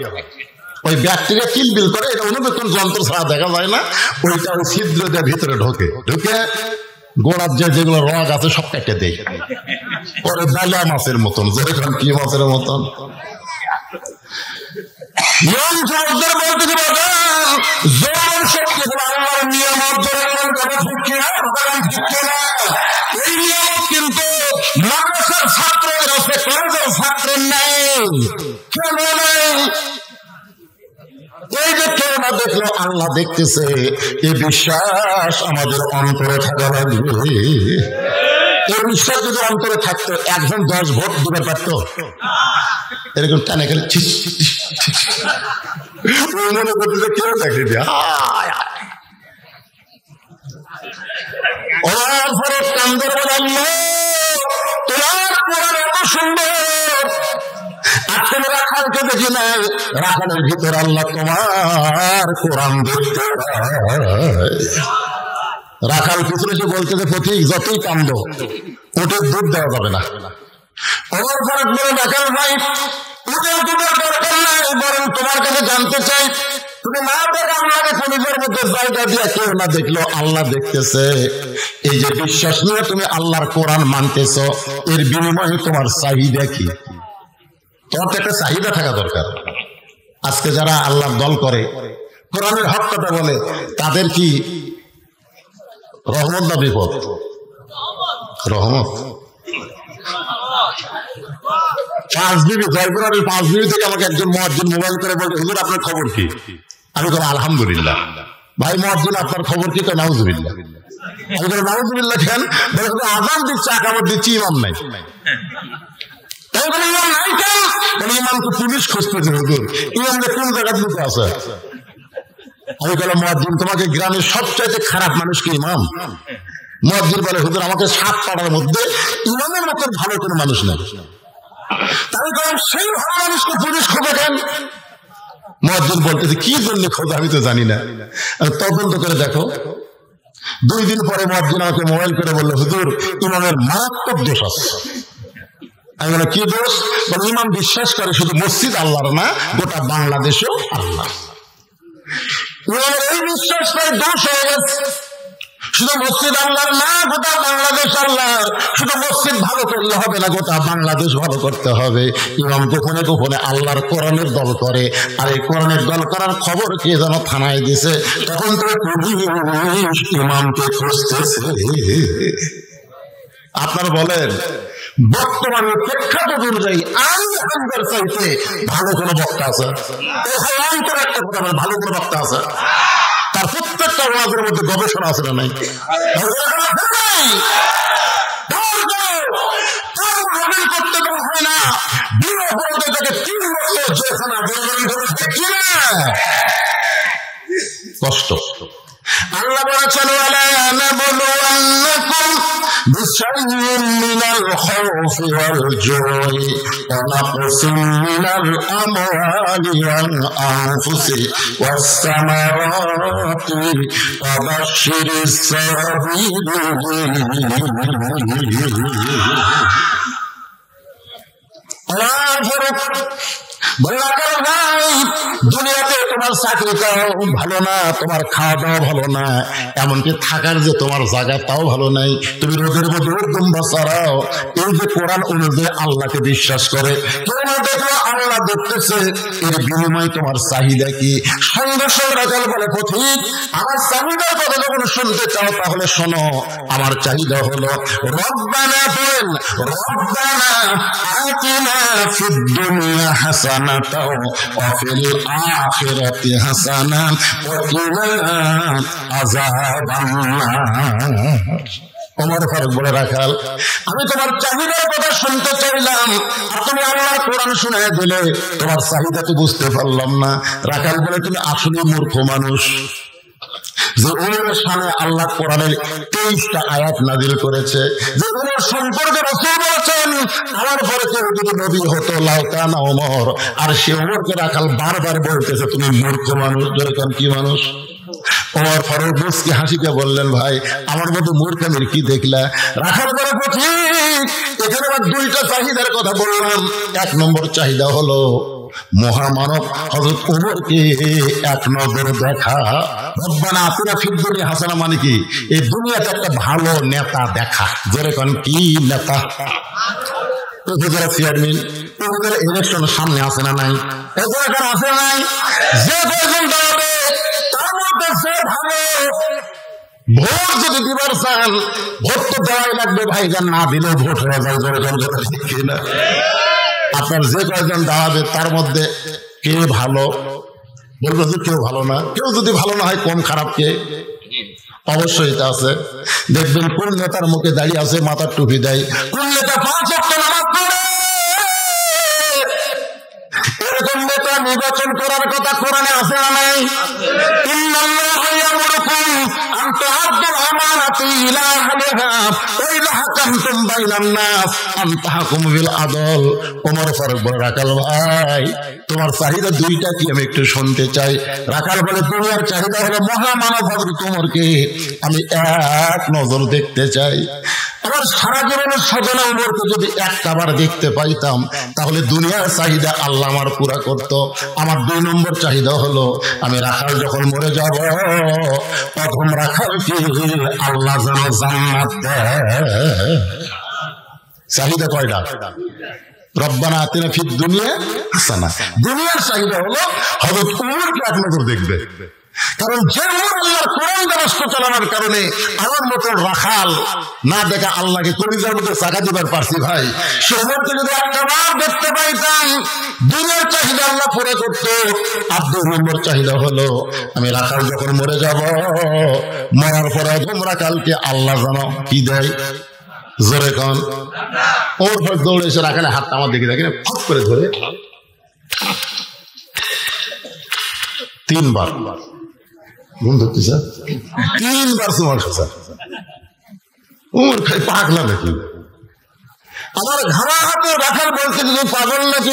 ওই ব্যাকটেরিয়া কিলবিল করে, এটা অনুবেক্ষণ যন্ত্র ছাড়া দেখা যায় না। ওইটা ওই ছিদ্র দিয়ে ভিতরে ঢোকে, গোড়ার যেগুলো রগ আছে সব কেটে দেয়, পরে বেলা মাছের মতন, যেরকম কি মাছের মতন। যৌবন শক্তি হলো আল্লাহর নিয়ামত, কথা ঠিক কি না? দেখলো আল্লাহ দেখতেছে, এই বিশ্বাস আমাদের অন্তরে থাকা লাগবে। এই বিশ্বাস যদি অন্তরে থাকতো, একজন 10 ভোট দিতে পারতো? এরকম টানে খেলে মনে করতে কেউ চাকরি দিয়ে দেখি নাই, রাখালের ভিতর আল্লাহ তোমার কোরআন দেখতে। রাখাল পিছনে সে বলতে যে পথিক যতই কান্দ ওটের দুধ দেওয়া যাবে না। আমার ফরক বলে রাখাল ভাই, ওদের দুধের দরকার নাই, বরং তোমার কাছে জানতে চাই, তুমি না দেখে আল্লাহকে খনিজের মধ্যে জায়গা দিয়ে কেউ না দেখলো আল্লাহ দেখতেছে। এই যে বিশ্বাস নিয়ে তুমি আল্লাহর কোরআন মানতেছ, এর বিনিময়ে তোমার চাহিদা কি? তোমার তো একটা চাহিদা থাকা দরকার। আজকে যারা আল্লাহর দল করে, কোরআনের হক কথা বলে, তাদের কি রহমত না বিপদ? রহমত। 5 বিবি জয়পুরের 5 বিবি থেকে আমাকে একজন মুয়াজ্জিন মোবাইল করে বলতে, হুজুর আপনার খবর কি? আমি বলি আলহামদুলিল্লাহ। ভাই মুয়াজ্জিন আপনার খবর কি? তো নাউজুবিল্লাহ। আমি বলি নাউজুবিল্লাহ কেন? বলে আযান দিচ্ছে, আকামত দিচ্ছি, ইমাম নাই। তাই বলে ইমাম নাই কেন? বলে ইমামকে পুলিশ খুঁজতেছে হুজুর, ইমামকে কোন জায়গা দিতে আছে? আমি বললাম মুয়াজ্জিন তোমাকে গ্রামের সবচাইতে খারাপ মানুষ কি ইমাম? মুয়াজ্জিন বলে হুজুর আমাকে 7 পাড়ার মধ্যে ইমামের মতো ভালো কোনো মানুষ নাই। তাই বললাম সেই ভালো মানুষকে পুলিশ খোঁজে কেন? মুয়াজ্জিন বলতেছে কি জন্য খোঁজে আমি তো জানি না, তদন্ত করে দেখো। 2 দিন পরে মুয়াজ্জিন আমাকে মোবাইল করে বললো হুজুর ইমামের মারাত্মক দোষ আছে। আমি বললাম কি দোষ? বলে ইমাম বিশ্বাস করে শুধু মসজিদ আল্লাহর না, গোটা বাংলাদেশও আল্লাহ। এই বিশ্বাসটাই দোষ হয়ে গেছে। শুধু মসজিদ আল্লাহর না, গোটা বাংলাদেশ আল্লাহর। শুধু মসজিদ ভালো করলে হবে না, গোটা বাংলাদেশ ভালো করতে হবে। ইমাম গোপনে গোপনে আল্লাহর কোরআনের দল করে, আর এই কোরআনের দল করার খবর কে যেন থানায় দিছে। তখন তো পুলিশ ইমামকে খুঁজতেছে। আপনারা বলেন বর্তমানে প্রেক্ষাপট অনুযায়ী আল্লাহর চাইতে ভালো কোনো বক্তা আছে? একটা কথা বলে, ভালো কোনো বক্তা আছে? তার প্রত্যেকটা ওয়াজের মধ্যে গবেষণা আছে না নাই? করতে হয় না, কষ্ট। আল্লাহ বলেছেন بشيء من الخوف والجوع ونقص من الأموال والأنفس والثمرات وبشر الصابرين। দুনিয়াতে তোমার চাকরিটাও ভালো না, তোমার খাওয়া দাওয়া ভালো না, এমনকি থাকার যে তোমার জায়গা তাও ভালো নাই। তুমি রোদের মধ্যে উদ্যম বাঁচাও। এই যে কোরআন অনুযায়ী আল্লাহকে বিশ্বাস করে, তোমার দেখলো আল্লাহ দেখতেছে, এর বিনিময়ে তোমার চাহিদা কি? সঙ্গে সঙ্গে রাখাল বলে পথিক আমার চাহিদার কথা যখন শুনতে চাও তাহলে শোনো। আমার চাহিদা হলো রব্বানা বলেন, রব্বানা আতিনা ফিদ দুনিয়া হাসানাতাও ওয়া ফিল আখিরাতি হাসানা ওয়া কিনা আযাবান নার। ওমর ফারুক বলে রাখাল আমি তোমার চাহিদার কথা শুনতে চাইলাম, আর তুমি আল্লাহর কোরআন শুনিয়ে দিলে, তোমার চাহিদা তো বুঝতে পারলাম না। রাখাল বলে তুমি আসলে মূর্খ মানুষ। যে ওমরের সামনে আল্লাহ কোরআনের 23টা আয়াত নাযিল করেছে, যে ওমর সম্পর্কে রাসূল বলেছেন আমার পরে কেউ যদি নবী হতো লাউ কানা ওমর, আর সে ওমরকে রাখাল বারবার বলতেছে তুমি মূর্খ মানুষ। যেরকম কি মানুষ? ওমর ফারুক মুস্কি হাসিতে বললেন ভাই আমার মতো মূর্খামির কি দেখলা? রাখাল বলে ঠিক, এখানে আমার 2টা চাহিদার কথা বললাম। 1 নম্বর চাহিদা হলো মহামানব হযরত ওমরকে এক নজর দেখা। রব্বানা আতিনা ফিদ দুনিয়া হাসানা মানে কি? এই দুনিয়াতে একটা ভালো নেতা দেখা। যেরকম কি নেতা? উপজেলা চেয়ারম্যান, উপজেলা ইলেকশন সামনে আছে না নাই? এখানে আছে নাই? যে কয়জন দাঁড়াবে তার মধ্যে সে ভালো। ভোট যদি দিবার চান, ভোট তো দেওয়াই লাগবে ভাইজান, না দিলেও ভোট হয়ে যায়। যেরকম ঠিক না? আপনার যে কয়জন দাঁড়াবে তার মধ্যে কে ভালো বলবো যে কেউ ভালো না। কেউ যদি ভালো না হয় কম খারাপ কে? অবশ্যই এটা আছে। দেখবেন কোন নেতার মুখে দাঁড়িয়ে আছে, মাথার টুপি দেয়, কোন নেতা 5 ওয়াক্ত নামাজ পড়ে। এরকম নেতা নির্বাচন করার কথা কোরআনে আছে না নাই? ইন্নাল্লাহা ইয়ামুরুকুম আন তুআদ্দুল আমানাতি ইলা আহলিহা ওয়া ইযা হাকামতুম বাইনান নাস আন তাহকুমু বিল আদল। ওমর ফারুক বলে, রাখাল ভাই তোমার চাহিদা দুইটা কি আমি একটু শুনতে চাই। রাখাল বলে, তোমার চাহিদা হলো মহামানব হযরত ওমরকে আমি এক নজর দেখতে চাই। আমার সারা জীবনের সাধনা ওমরকে যদি একবার দেখতে পাইতাম তাহলে দুনিয়ার চাহিদা আল্লাহ আমার পুরা করত। আমার 2 নম্বর চাহিদা হলো আমি রাখাল যখন মরে যাব প্রথম রাখালকে আল্লাহ যেন জান্নাত দেয়। চাহিদা কয়টা? রব্বানা আতিনা ফিদ দুনিয়া হাসানা। দুনিয়ার চাহিদা হলো হযরত ওমরকে এক নজর দেখবে। কারণ যে আল্লাহর কোরআন রাষ্ট্র চালানোর কারণে আমার মতো রাখাল না দেখা আল্লাহকে কলিজার মধ্যে চাকা দিবার পারছি ভাই, সে ওমরকে যদি একবার দেখতে পাইতাম দুনিয়ার চাহিদা আল্লাহ পুরো করত। আর 2 নম্বর চাহিদা হলো আমি রাখাল যখন মরে যাব মরার পরে তোমরা কালকে আল্লাহ জানো কি দেয়, জোরে কন। ওর পর দৌড়ে এসে রাখালে হাতটা আমার দিকে দেখে ফাঁক করে ধরে 3 বার মন ধরতেছে, 3 বার তোমার খাসা ওমর খাই পাগলা নাকি? আমার ঘামা হাতে রাখাল বলছে তুমি পাগল নাকি?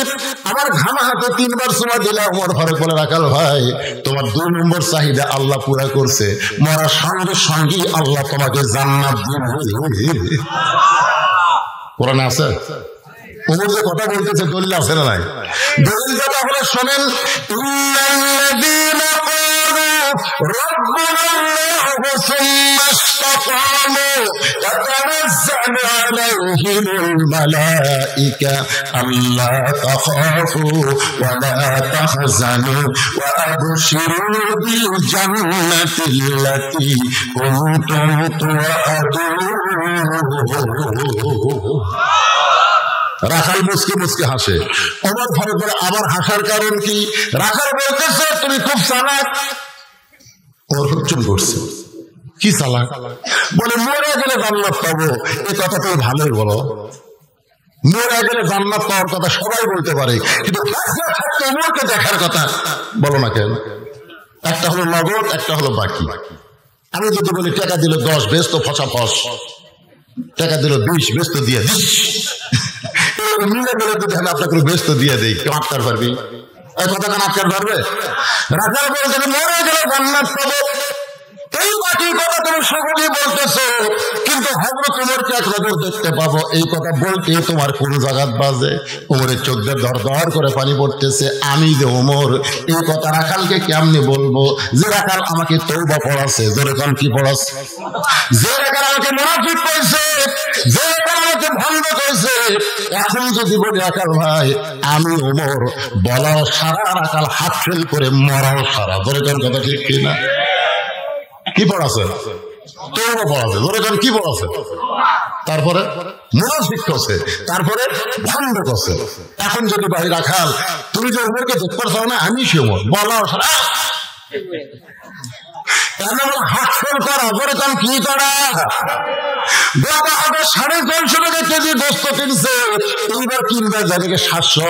আমার ঘামা হাতে 3 বার সমা দিলা। ওমর ফারুক বলে, রাখাল ভাই তোমার 2 নম্বর চাহিদা আল্লাহ পুরা করছে, মরার সঙ্গে সঙ্গেই আল্লাহ তোমাকে জান্নাত দিবে। কোরআনে আছে। ওমর যে কথা বলতেছে দলিল আছে না নাই? দলিল কথা হলে শোনেন, ইন্নাল্লাযীনা ক্বালু রাব্বুনা আল্লাহু সুম্মা ইসতাকামু তাতানাজ্জালু আলাইহিমুল মালাঈকা আল্লা তাখাফু ওয়া লা তাহজানু ওয়া আবশিরু বিল জান্নাতিল্লাতী কুনতুম তুআদুন। রাখাল মুসকে মুসকে হাসে। ওমর ফারুক বলে, আবার হাসার কারণ কি? রাখাল বলতেছে তুমি খুব চালাক। ওর হুকুম করছে কি চালাক? বলে মরে গেলে জান্নাত পাবো। এই কথা তুমি ভালোই বলো, মরে গেলে জান্নাত পাওয়ার কথা সবাই বলতে পারে, কিন্তু ওমরকে দেখার কথা বলো না কেন? একটা হলো নগদ, একটা হলো বাকি। আমি যদি বলি টাকা দিল 10 বেস্ত ফসা ফস, টাকা দিল 20 বেস্ত দিয়ে দিস, মিলে গেলে যদি আমি আপনাকে ব্যস্ত দিয়ে দিই কেউ আটকার পারবি? এই কথা কেন আটকার পারবে? রাখাল বলতে মরে গেলে জান্নাত পাবো, এই বাকি কথা তুমি সকলেই বলতেছো, কিন্তু হযরত ওমরকে এক নজর দেখতে পাবো এই কথা বলতে তোমার কোন জায়গাত বাজে? ওমরের চোখ দিয়ে দর দর করে পানি পড়তেছে। আমি যে ওমর এই কথা রাখালকে কেমনে বলবো? যে রাখাল আমাকে তওবা পড়াছে, জোরে কোন কি পড়াছে? যে রাখাল আমাকে মুনাফিক কইছে, যে রাখাল আমাকে ভণ্ড কইছে, এখন যদি বলি রাখাল ভাই আমি ওমর, বলাও সারা রাখাল হাত ফেল করে মরাও সারা। জোরে কোন কথা ঠিক কিনা? কি পড়াছে? তওবা পড়াছে। জোরে কোন কি পড়াছে? তারপরে মুনাফিক করছে, তারপরে ভণ্ড করছে। এখন যদি ভাই রাখাল তুমি যে ওমরকে দেখতে পারছো না, আমি সে ওমর, বলাও সারা হাত ফেল করা। জোরে কোন কি করা? বাবা আগে 350 টাকা কেজি গোস্ত কিনছে, এইবার কিনবে জানিকে 700।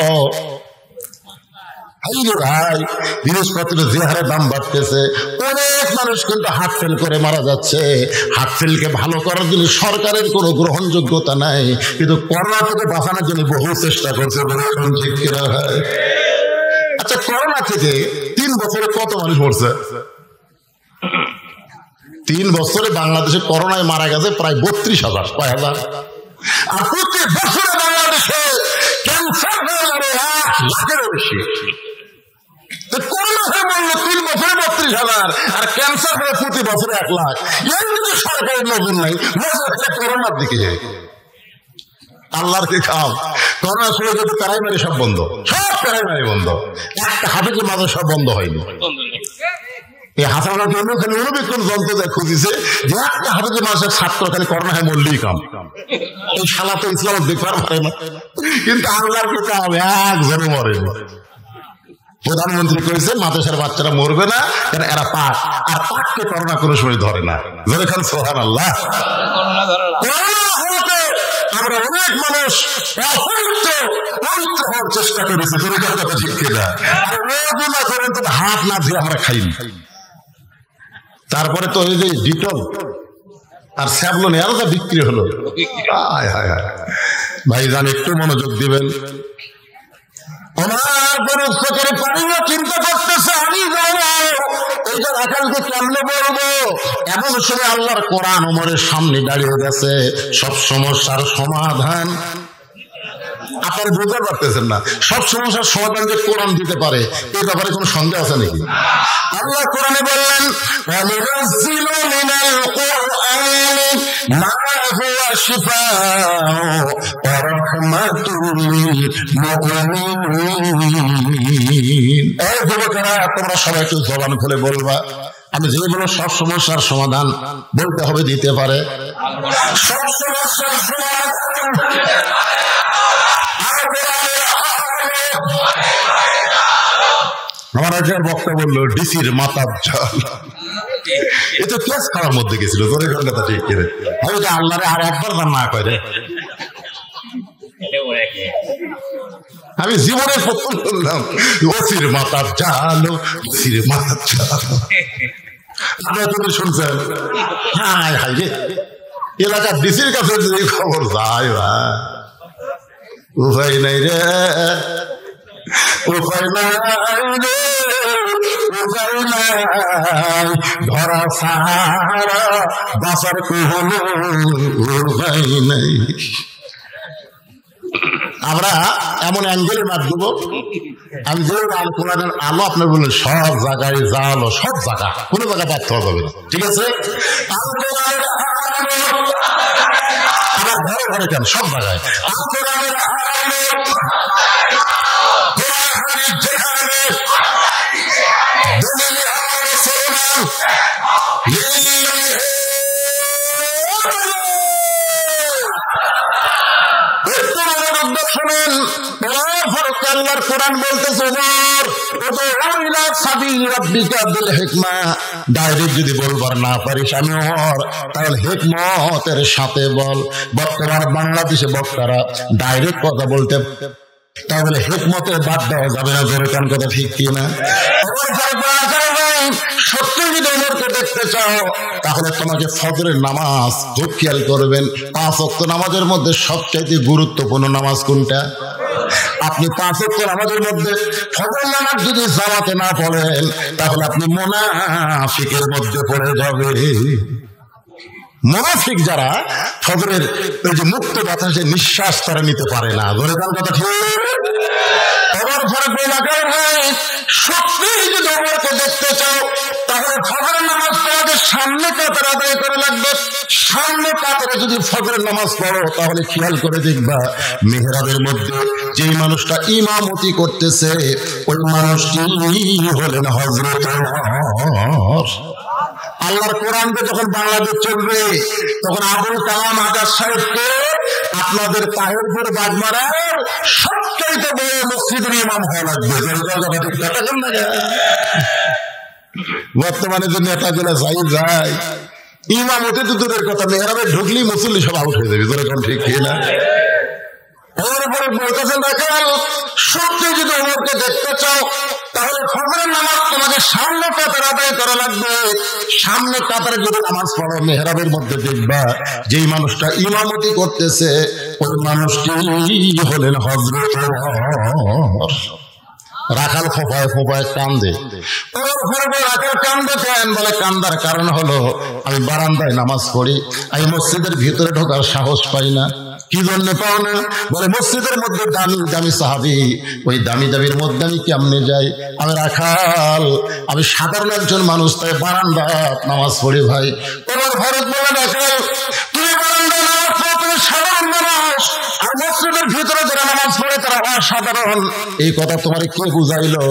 ভাই জিনিসপত্রের যে হারে দাম বাড়তেছে, অনেক মানুষ কিন্তু হাত ফেল করে মারা যাচ্ছে। হাত ফেলকে ভালো করার জন্য সরকারের কোনো গ্রহণযোগ্যতা নাই, কিন্তু করোনা থেকে বাঁচানোর জন্য বহু চেষ্টা করছে। আচ্ছা, করোনা থেকে 3 বছরে কত মানুষ মরছে? 3 বছরে বাংলাদেশে করোনায় মারা গেছে প্রায় 32,000। কয় হাজার? আর প্রতি বছরে বাংলাদেশে ক্যান্সার হয়ে মরে 1 লাখেরও বেশি। করোনা হয়ে মরলো 3 বছরে 32,000, আর ক্যান্সার হয়ে প্রতি বছরে 1 লাখ। এর কিন্তু সরকারের নজর নাই, নজর করোনার দিকে যায়। আল্লাহর কি খাও? করোনা শুরু কিন্তু প্রাইমারি সব বন্ধ, সব প্রাইমারি বন্ধ, একটা হাফেজের মাঝে সব বন্ধ হয়নি। এই হাসানোর জন্য খালি অনুবীক্ষণ যন্ত্র দেয় খুঁজিছে যে একটা হাফেজের মাসের ছাত্র খালি করোনা হয় মরলেই কাম। এই শালা তো ইসলাম দেখবার পারে না, কিন্তু আল্লাহর কি কাম একজনে মরেনি। প্রধানমন্ত্রী করেছে মাদ্রাসার বাচ্চারা মরবে না, কারণ এরা পাক, আর পাককে করোনা কোনো সময় ধরে না। ধরে খান সুবহানাল্লাহ। আমরা অনেক মানুষ হওয়ার চেষ্টা করেছি, ঠিক কিনা? হাত না ধুয়ে আমরা খাইনি। তারপরে তো ওই যে ডিটল আর স্যাভলন আলাদা বিক্রি হলো। ভাইজান একটু মনোযোগ দিবেন। চিন্তা করতেছে আমি এইটা রাখালকে কেমনে বলবো। এমন সময় আল্লাহর কোরআন ওমরের সামনে দাঁড়িয়ে গেছে, সব সমস্যার সমাধান। আপনারা বুঝতে পারতেছেন না, সব সমস্যার সমাধান যে কোরআন দিতে পারে এই ব্যাপারে কোনো সন্দেহ আছে নাকি? আল্লাহ কোরআনে বললেন ওয়ানুনাজ্জিলু মিনাল কুরআনি মা হুয়া শিফাউ ওয়া রাহমাতুল লিল মুমিনিন। এই যুবকেরা, তোমরা সবাই একটু জবান খুলে বলবা, আমি যেগুলো সব সমস্যার সমাধান বলতে হবে দিতে পারে, সব সমস্যার সমাধান আমার আগে বক্তা বললো ডিসির মাথার জল, এ তো কেস খাওয়ার মধ্যে গেছিল। তোর কথা ঠিক করে আমি তো আল্লাহরে আর একবার না করে আমি জীবনে প্রথম শুনলাম ওসির মাথার জাল, ওসির মাথার জাল। আপনারা তুমি শুনছেন? হায় হায় রে, এলাকার ডিসির কাছে যদি খবর যায় ভাই, উপায় নাই রে, উপায় নাই রে, উপায় নাই, ধরা সারা বাঁচার কোনো উপায় নাই। আমরা এমন অ্যাঙ্গেলে মার দেবো, আমি যে আল কোরআনের আলো আপনার বললেন সব জায়গায় জালো, সব জায়গা, কোনো জায়গায় ব্যর্থ হবে না, ঠিক আছে? আমার ঘরে ঘরে কেন, সব জায়গায় শোনেন। আল্লাহর কোরআন বলতেছে ডাইরেক্ট যদি বলবার না পারিস আমি তাহলে হিকমতের সাথে বল। বর্তমান বাংলাদেশে বক্তারা ডাইরেক্ট কথা বলতে, তাহলে হিকমতের বাদ দেওয়া যাবে না। ধরে কান কথা ঠিক কিনা? সত্যি যদি ওমরকে দেখতে চাও তাহলে তোমাকে ফজরের নামাজ খুব খেয়াল করবেন। 5 ওয়াক্ত নামাজের মধ্যে সবচাইতে গুরুত্বপূর্ণ নামাজ কোনটা? আপনি 5 ওয়াক্ত নামাজের মধ্যে ফজর নামাজ যদি জামাতে না পড়েন তাহলে আপনি মুনাফিকের মধ্যে পড়ে যাবে। মুনাফিক যারা ফজরের ওই যে মুক্ত বাতাসে নিঃশ্বাস তারা নিতে পারে না। ধরে কার কথা ঠিক? আবার ফরক এলাকার ভাই, সত্যি যদি ওমরকে দেখতে চাও তাহলে ফজরের নামাজ তোমাদের সামনে কাতার আদায় করে লাগবে। সামনে কাতারে যদি ফজরের নামাজ পড়ো তাহলে খেয়াল করে দেখবা মেহরাবের মধ্যে যেই মানুষটা ইমামতি করতেছে ওই মানুষটি হলেন হযরত ওমর। আল্লাহর কোরআনকে যখন বাংলাদেশ চলবে তখন আবুল কালাম আজাদ সাহেবকে আপনাদের তাহিরপুর বাগমারার সবচাইতে বড় মসজিদের ইমাম হওয়া লাগবে। বর্তমানে যে নেতাগুলো যায় ইমামতি তো দূরের কথা, মেহরাবে ঢুকলেই মুসল্লি সব আউট হয়ে যাবে। ধরে কোন ঠিক কিনা? বলতেছেন দেখেন, সত্যি যদি ওমরকে দেখতে চাও তাহলে ফজরের নামাজ তোমাদের সামনে কাতার আদায় করা লাগবে। সামনে কাতারে যদি নামাজ পড়ো মেহরাবের মধ্যে দেখবা যেই মানুষটা ইমামতি করতেছে ওই মানুষটি হলেন হযরত ওমর। রাখাল ফোপায় ফোপায় কান্দে। রাখাল কান্দে কেন? বলে কান্দার কারণ হলো আমি বারান্দায় নামাজ পড়ি, আমি মসজিদের ভিতরে ঢোকার সাহস পাই না। কি জন্য পাও না? বলে মসজিদের মধ্যে দামি দামি সাহাবী, ওই দামি দামির মধ্যে আমি কেমনে যাই? আমি রাখাল, আমি সাধারণ একজন মানুষ, তাই বারান্দা নামাজ পড়ি। ভাই তোমার ভারত বলে রাখাল, তুমি বারান্দা নামাজ পড়ো, তুমি সাধারণ মানুষ, আর মসজিদের ভিতরে যারা নামাজ পড়ে তারা অসাধারণ। এই কথা তোমার কে বুঝাইলো?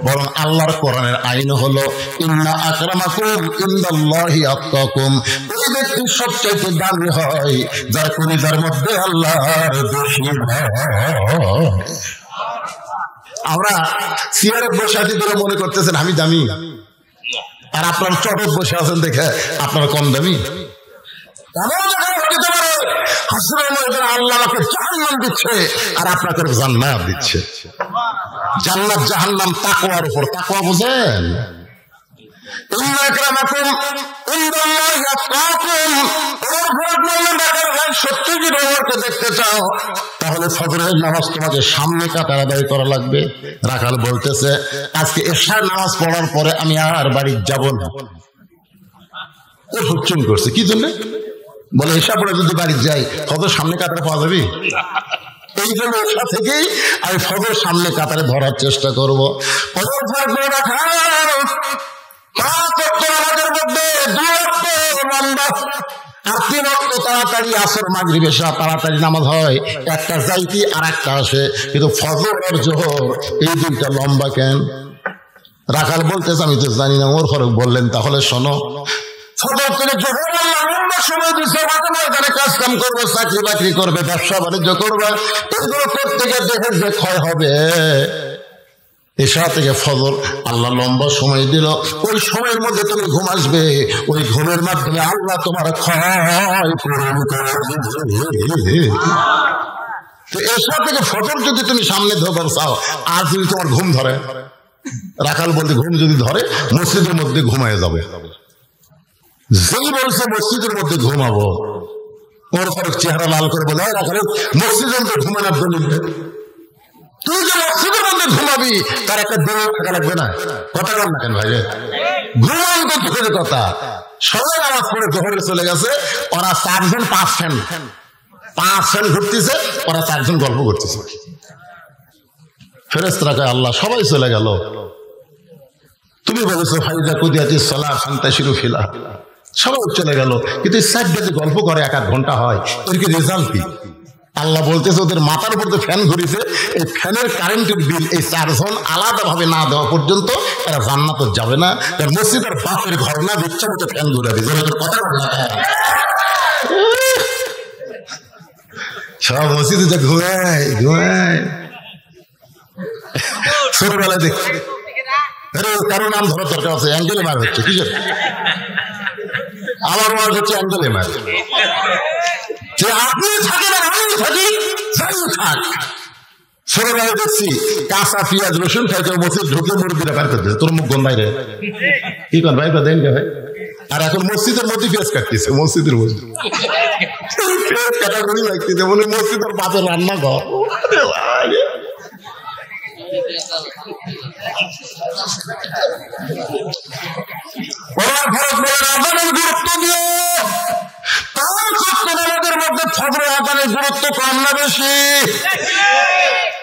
বরং আল্লাহর কোরআনের আইন হলো ইন্না আকরামাকুম ইনদাল্লাহি আতকাকুম। ওই ব্যক্তি সবচাইতে দামি হয় যার কলিজার মধ্যে আল্লাহর দোষী। আমরা চেয়ারে বসে আছি বলে মনে করতেছেন আমি দামি, আর আপনার চটে বসে আছেন দেখে আপনারা কম দামি। আল্লাহ আমাকে জাহান্নাম দিচ্ছে আর আপনাকে জান্নাত দিচ্ছে। জান্নাত জাহান্নাম তাকওয়ার উপর। তাকওয়া বুঝেন? সত্যি যদি ওমরকে দেখতে চাও তাহলে ফজরের নামাজ তোমাকে সামনে কাতার আদায় করা লাগবে। রাখাল বলতেছে আজকে এশার নামাজ পড়ার পরে আমি আর বাড়ি যাব না। হুচ্চুন করছে কি জন্য? বলে এশা পরে যদি বাড়ি যাই ফজর সামনে কাতারে পাওয়া যাবে, এই জন্য এশা থেকেই আমি ফজর সামনে কাতারে ধরার চেষ্টা করবো। তাড়াতাড়ি আসর মাগরিব এশা তাড়াতাড়ি নামাজ হয়, একটা যাইতি আর একটা আসে, কিন্তু ফজর আর জোহর এই দুইটা লম্বা কেন? রাখাল বলতেছে আমি তো জানি না। ওর ফরক বললেন তাহলে শোনো, ফজর থেকে জোহর লম্বা সময় দিচ্ছে, কাজ কাম করবে, চাকরি বাকরি করবে, ব্যবসা বাণিজ্য করবে, এগুলো করতে গিয়ে দেহের যে ক্ষয় হবে। এশা থেকে ফজর আল্লাহ লম্বা সময় দিল, ওই সময়ের মধ্যে তুমি ঘুম আসবে, ওই ঘুমের মাধ্যমে আল্লাহ তোমার ক্ষয় পূরণ করে দিবে। তো এশা থেকে ফজর যদি তুমি সামনে ধরতে চাও আর যদি তোমার ঘুম ধরে, রাখাল বলতে ঘুম যদি ধরে মসজিদের মধ্যে ঘুমায় যাবে। যেই বলছে মসজিদের মধ্যে ঘুমাবো, ওর পরে চেহারা লাল করে বলে রাখাল মসজিদের মধ্যে ঘুমানোর দলিল তুই যে মসজিদের মধ্যে ঘুমাবি তার একটা দলিল থাকা লাগবে না? কথা বল না কেন ভাই? ঘুমান তো দুঃখের কথা। সবাই নামাজ পড়ে জোহরে চলে গেছে, ওরা চারজন পাঁচ ফ্যান ঘুরতেছে, ওরা চারজন গল্প করতেছে। ফেরেশতারা কয় আল্লাহ সবাই চলে গেল, তুমি বলেছো ফাইজা কুদিয়াতিস সালাহ ফান্তাশিরু ফিল আরদ, সবাই চলে গেল, কিন্তু এই সাইডে যে গল্প করে 1-8 ঘন্টা হয়, এর কি রেজাল্ট কি? আল্লাহ বলতেছে ওদের মাথার উপর যে ফ্যান ঘুরিছে, এই ফ্যানের কারেন্টের বিল এই চারজন আলাদা ভাবে না দেওয়া পর্যন্ত এরা জান্নাতে যাবে না। কারণ মসজিদের বাপের ঘর না, ইচ্ছা মতো ফ্যান ঘুরে দিচ্ছে। কথা বল না, সব মসজিদে যে ঘুমায় ছোটবেলায় দেখ কারো নাম ধরার দরকার আছে, অ্যাঙ্গেলে মার হচ্ছে কিসের? আমার মার হচ্ছে অ্যাঙ্গেলে মার। আপনি থাকেন আমি থাকি, থাক। ছোটবেলায় দেখছি কাঁচা পেঁয়াজ রসুন খাইতে মসজিদ ঢুকে মুরব্বীরা বের করতেছে, তোর মুখ গন্ধাই রে কি কর ভাই দেন কে ভাই। আর এখন মসজিদের মধ্যে পেঁয়াজ কাটতেছে, মসজিদের মধ্যে ক্যাটাগরি লাগতেছে, বলে মসজিদের বাপের রান্না ঘর। গুরুত্ব দিয়ে ফজরের আযানের গুরুত্ব কম না বেশি?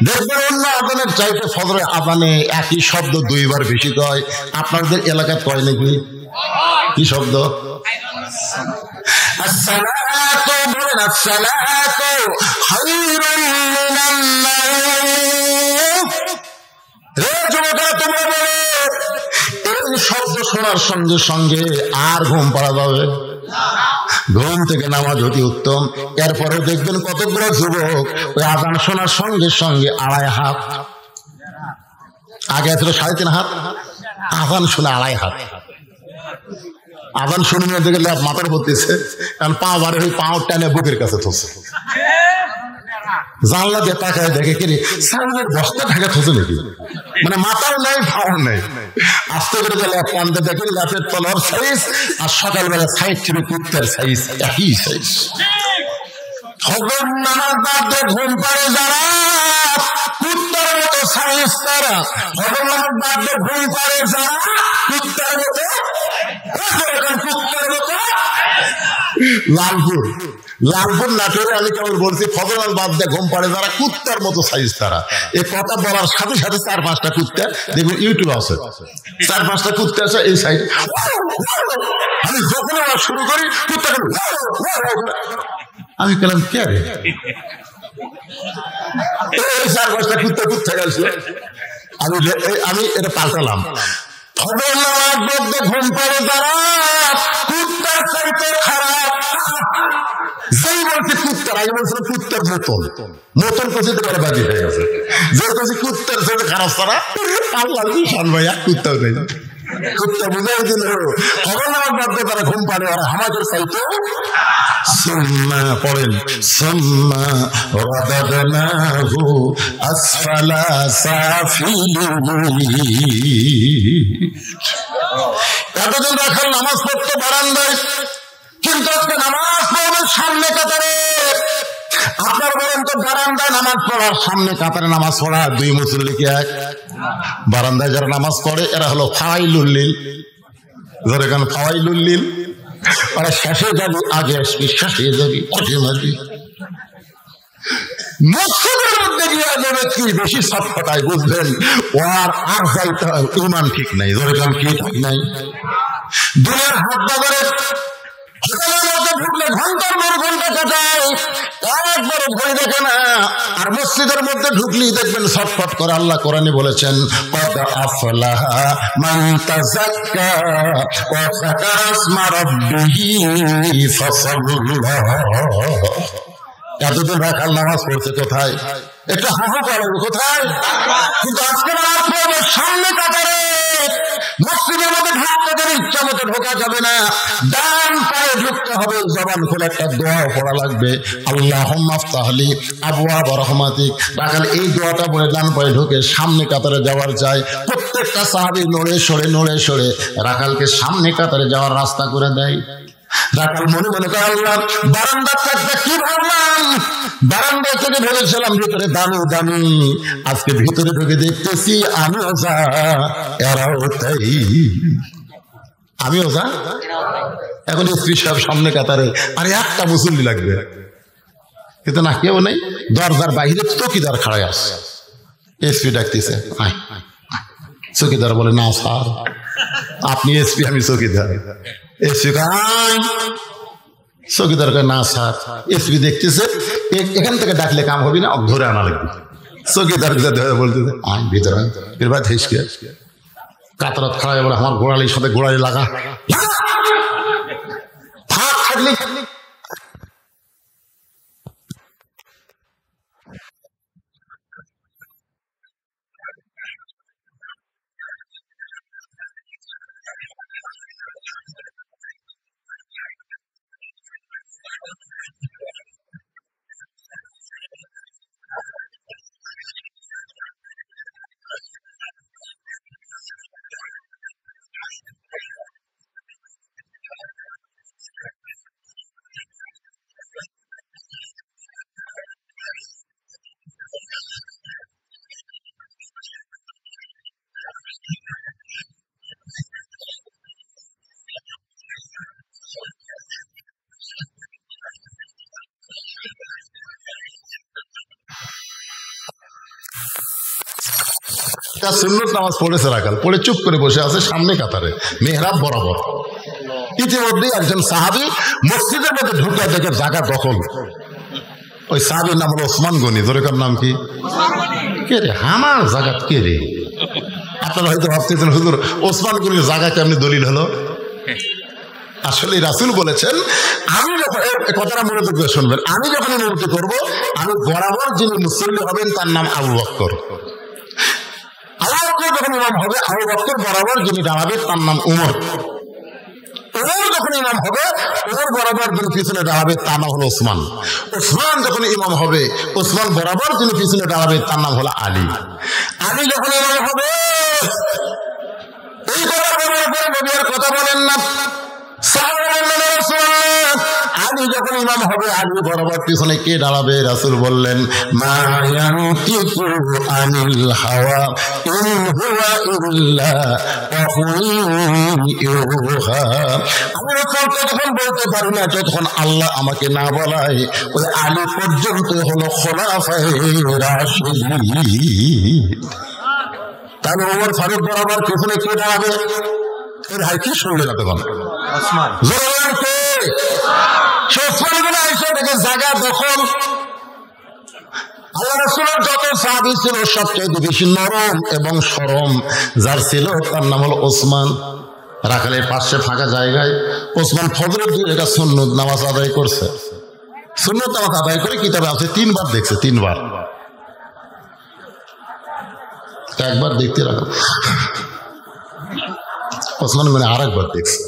দেখবেন অন্য আযানের চাইতে ফজরের আযানে একই শব্দ 2 বার বেশি কয়। আপনাদের এলাকায় কয় নাকি? কি শব্দ? আসসালাতু বলেন, আসসালাতু খায়রুম মিনান নাওম। রে যুবকেরা তোমরা বলো, এই শব্দ শোনার সঙ্গে সঙ্গে আর ঘুম পাড়া যাবে? ঘুম থেকে নামাজ অতি উত্তম। এরপরে দেখবেন কতগুলো যুবক ওই আযান শোনার সঙ্গে সঙ্গে 2.5 হাত, আগে ছিল 3.5 হাত, আযান শুনে 2.5 হাত। আযান শুনে নিয়ে দেখে মাথার পড়তেছে, কারণ পা বাড়ে হয়ে পাও টানে বুকের কাছে থসে। জানলা দিয়ে তাকায় দেখে কিনে সামনের বস্তা ঢাকা থসে নাকি, মানে মাথাও নেই পাও নেই। আস্তে করে গেলে কান্দে দেখেন গাছের তলার সাইজ আর সকালবেলা সাইজ ছিল কুত্তার সাইজ, একই সাইজ। ফজর নামাজ বাদ দিয়ে ঘুম পাড়ে যারা কুত্তার মতো সাইজ তারা, ফজর নামাজ বাদ দিয়ে ঘুম পাড়ে যারা কুত্তার মতো লালপুর নাটোরে আমি কেমন বলছি, ফজর নামাজ বাদ দিয়ে ঘুম পাড়ে যারা কুত্তার মতো সাইজ তারা। এই কথা বলার সাথে সাথে 4-5টা কুত্তা দেখবেন ইউটিউব আছে, 4-5টা কুত্তা আছে এই সাইড। আমি যখন শুরু করি কুত্তা, আমি কেলাম কে রে, 4-5টা কুত্তা গেছে। আমি এটা পাল্টালাম, ফজর নামাজ বাদ দিয়ে ঘুম পাড়ে যারা কুত্তার চাইতে খারাপ। যেই বলছে কুত্তার, আমি বলছিলাম কুত্তার মতন, মতন কচিতে করে বাজি হয়ে গেছে, যে কচি কুত্তার সাথে খারাপ তারা আল্লাহ শান ভাই এক কুত্তাও নেই, কুত্তা বুঝাই দিল এখন আমার বাদে তারা ঘুম পাড়ে আর আমাদের চাইতো সুম্মা পড়েন সুম্মা রাদাদনাহু আসফালা সাফিলিন। এতদিন রাখাল নামাজ পড়তে বারান্দায়, কিন্তু আজকে নামাজ পড়বেন সামনে কাতারে। আপনার বলেন তো বারান্দায় নামাজ পড়ার সামনে কাতারে নামাজ পড়া দুই মুসল্লি কি এক? বারান্দায় যারা নামাজ পড়ে এরা হলো ফাওয়াইলুল্লিল, যারা কেন ফাওয়াইলুল্লিল, ওরা শেষে যাবি আগে আসবি, শেষে যাবি আগে মারবি। মসজিদের মধ্যে গিয়ে যাবে কি বেশি ছটফটায় বুঝবেন ওর আর যাইতে ইমান ঠিক নাই, যারা কেন কি ঠিক নাই। দুনিয়ার হাত বাজারে হোটেলের মধ্যে ঢুকলে ঘন্টার পর ঘন্টা কাটায়, একবারও ভয় দেখে না। আর মসজিদের মধ্যে ঢুকলেই দেখবেন ছটফট করে। আল্লাহ কোরআনে বলেছেন কদ আফলাহা মান তাযাক্কা ওয়া যাকারা ইসমা রাব্বিহি ফাসাল্লাহ। এতদিন রাখাল নামাজ পড়ছে কোথায়? একটা হাহু করে কোথায়? কিন্তু আজকে নামাজ পড়বে সামনে কাতারে। মসজিদের মধ্যে ঢুকতে গেলে ইচ্ছা মতো ঢোকা যাবে না, ডান পায়ে ঢুকতে হবে, জবান খুলে একটা দোয়া পড়া লাগবে, আল্লাহুম্মা আফতাহলি আবওয়াব রাহমাতিক। রাখাল এই দোয়াটা পড়ে ডান পায়ে ঢুকে সামনে কাতারে যাওয়ার চাই। প্রত্যেকটা সাহাবী নড়ে সরে রাখালকে সামনে কাতারে যাওয়ার রাস্তা করে দেয়। রাখাল মনে মনে করে আল্লাহ বারান্দা থাকতে কি ভাবলাম, বারান্দা থেকে ভেবেছিলাম ভিতরে দামি দামি, আজকে ভিতরে ঢুকে দেখতেছি আমিও যা এরাও তাই, আমিও যা। এখন স্ত্রী সব সামনে কাতারে, আরে একটা মুসল্লি লাগবে, কিন্তু না কেউ নেই। দরজার বাইরে চৌকিদার খাড়াই আসছে, এসপি ডাকতেছে, চৌকিদার বলে না স্যার আপনি এসপি আমি চৌকিদার। এসপি চৌকিদার না স্যার এসপি দেখতেছে এখান থেকে ডাকলে কাম হবে না, ধরে আনা লাগবে। চৌকিদার বলতেছে আয় ভিতরে, এর বাদ হেসকে কাতারাত খাড়াই বলে আমার গোড়ালির সাথে গোড়ালি লাগা, ফাঁক থাকলে সুন্নত নামাজ পড়েছে রাখাল, পড়ে চুপ করে বসে আছে সামনে কাতারে মেহরাব বরাবর। ইতিমধ্যে একজন সাহাবী মসজিদের মধ্যে ঢুকে দেখে জায়গা দখল। ওই সাহাবীর নাম হলো ওসমান গনি। জোরেকার নাম কি? কে রে আমার জায়গা কে রে? আপনারা হয়তো ভাবতেছেন হুজুর ওসমান গনির জায়গা কেমনি দলিল হলো? আসলে রাসূল বলেছেন আমি যখন কথাটা মনোযোগ দিয়ে শুনবেন, আমি যখন ইমামতি করব আমি বরাবর যিনি মুসল্লি হবেন তার নাম আবু বকর। যখন ইমাম হবে আবু বকর বরাবর যিনি দাঁড়াবে তার নাম উমর। উমর যখন ইমাম হবে উমর বরাবর যিনি পিছনে দাঁড়াবে তার নাম হলো ওসমান। ওসমান যখন ইমাম হবে ওসমান বরাবর যিনি পিছনে দাঁড়াবে তার নাম হলো আলী। আলী যখন ইমাম হবে এই কথা বলার পরে নবীর কথা বলেন না, আলী যখন ইমাম হবে আলী বরাবর পিছনে কে দাঁড়াবে? রাসূল বললেন মা ইয়ানতিকু আনিল হাওয়া ইন হুয়া ইল্লা ওয়াহয়ুন ইউহা। আমি যখন বলতে পারি না যখন আল্লাহ আমাকে না বলায়, ওই আলী পর্যন্ত হলো খোলাফায়ে রাশিদিন। তাহলে ওমর ফারুক বরাবর পিছনে কে দাঁড়াবে? এর হাই কি শুনলে না তখন ওসমান জায়গা দখল। আল্লাহ রাসূলের যত সাহাবী ছিল সবচেয়ে বেশি নরম এবং সরম যার ছিল তার নাম হলো ওসমান। রাখালের পাশে ফাঁকা জায়গায় ওসমান ফজরের 2 রাকাত সুন্নত নামাজ আদায় করছে। সুন্নত নামাজ আদায় করে কিতাবে আছে 3 বার দেখছে, 3 বার। একবার দেখতে রাখো, ওসমান গনি আরেকবার দেখছে,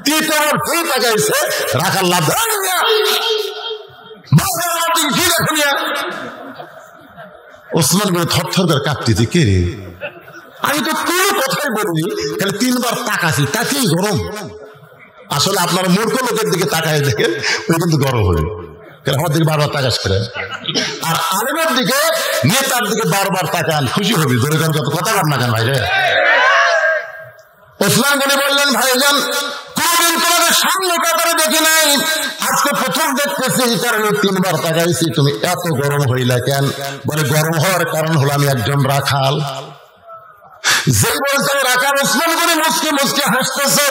তৃতীয়বার ফের তাকাইছে, রাখার লাভ ওসমান গনি থরথর করে কাঁপতেছে, কে রে আমি তো কোনো কথাই বলিনি, খালি 3 বার তাকাছি, তাকেই গরম। আসলে আপনারা মূর্খ লোকের দিকে তাকায় দেখেন, ওই কিন্তু গরম হবে, আমার দিকে বারবার তাকাস করে। আর আলেমের দিকে, নেতার দিকে বারবার তাকান, খুশি হবি, ধরে কান কত কথা বল না কেন ভাই রে। ওসমান গনি বললেন, ভাইজান কোনদিন তোমাদের সামনে কাতারে দেখি নাই, আজকে প্রথম দেখতেছি, এই কারণে 3 বার তাকাইছি, তুমি এত গরম হইলা কেন? বলে গরম হওয়ার কারণ হলো আমি একজন রাখাল। যে বলছে রাখাল, ওসমান গনি মুচকে মুচকে হাসতেছে।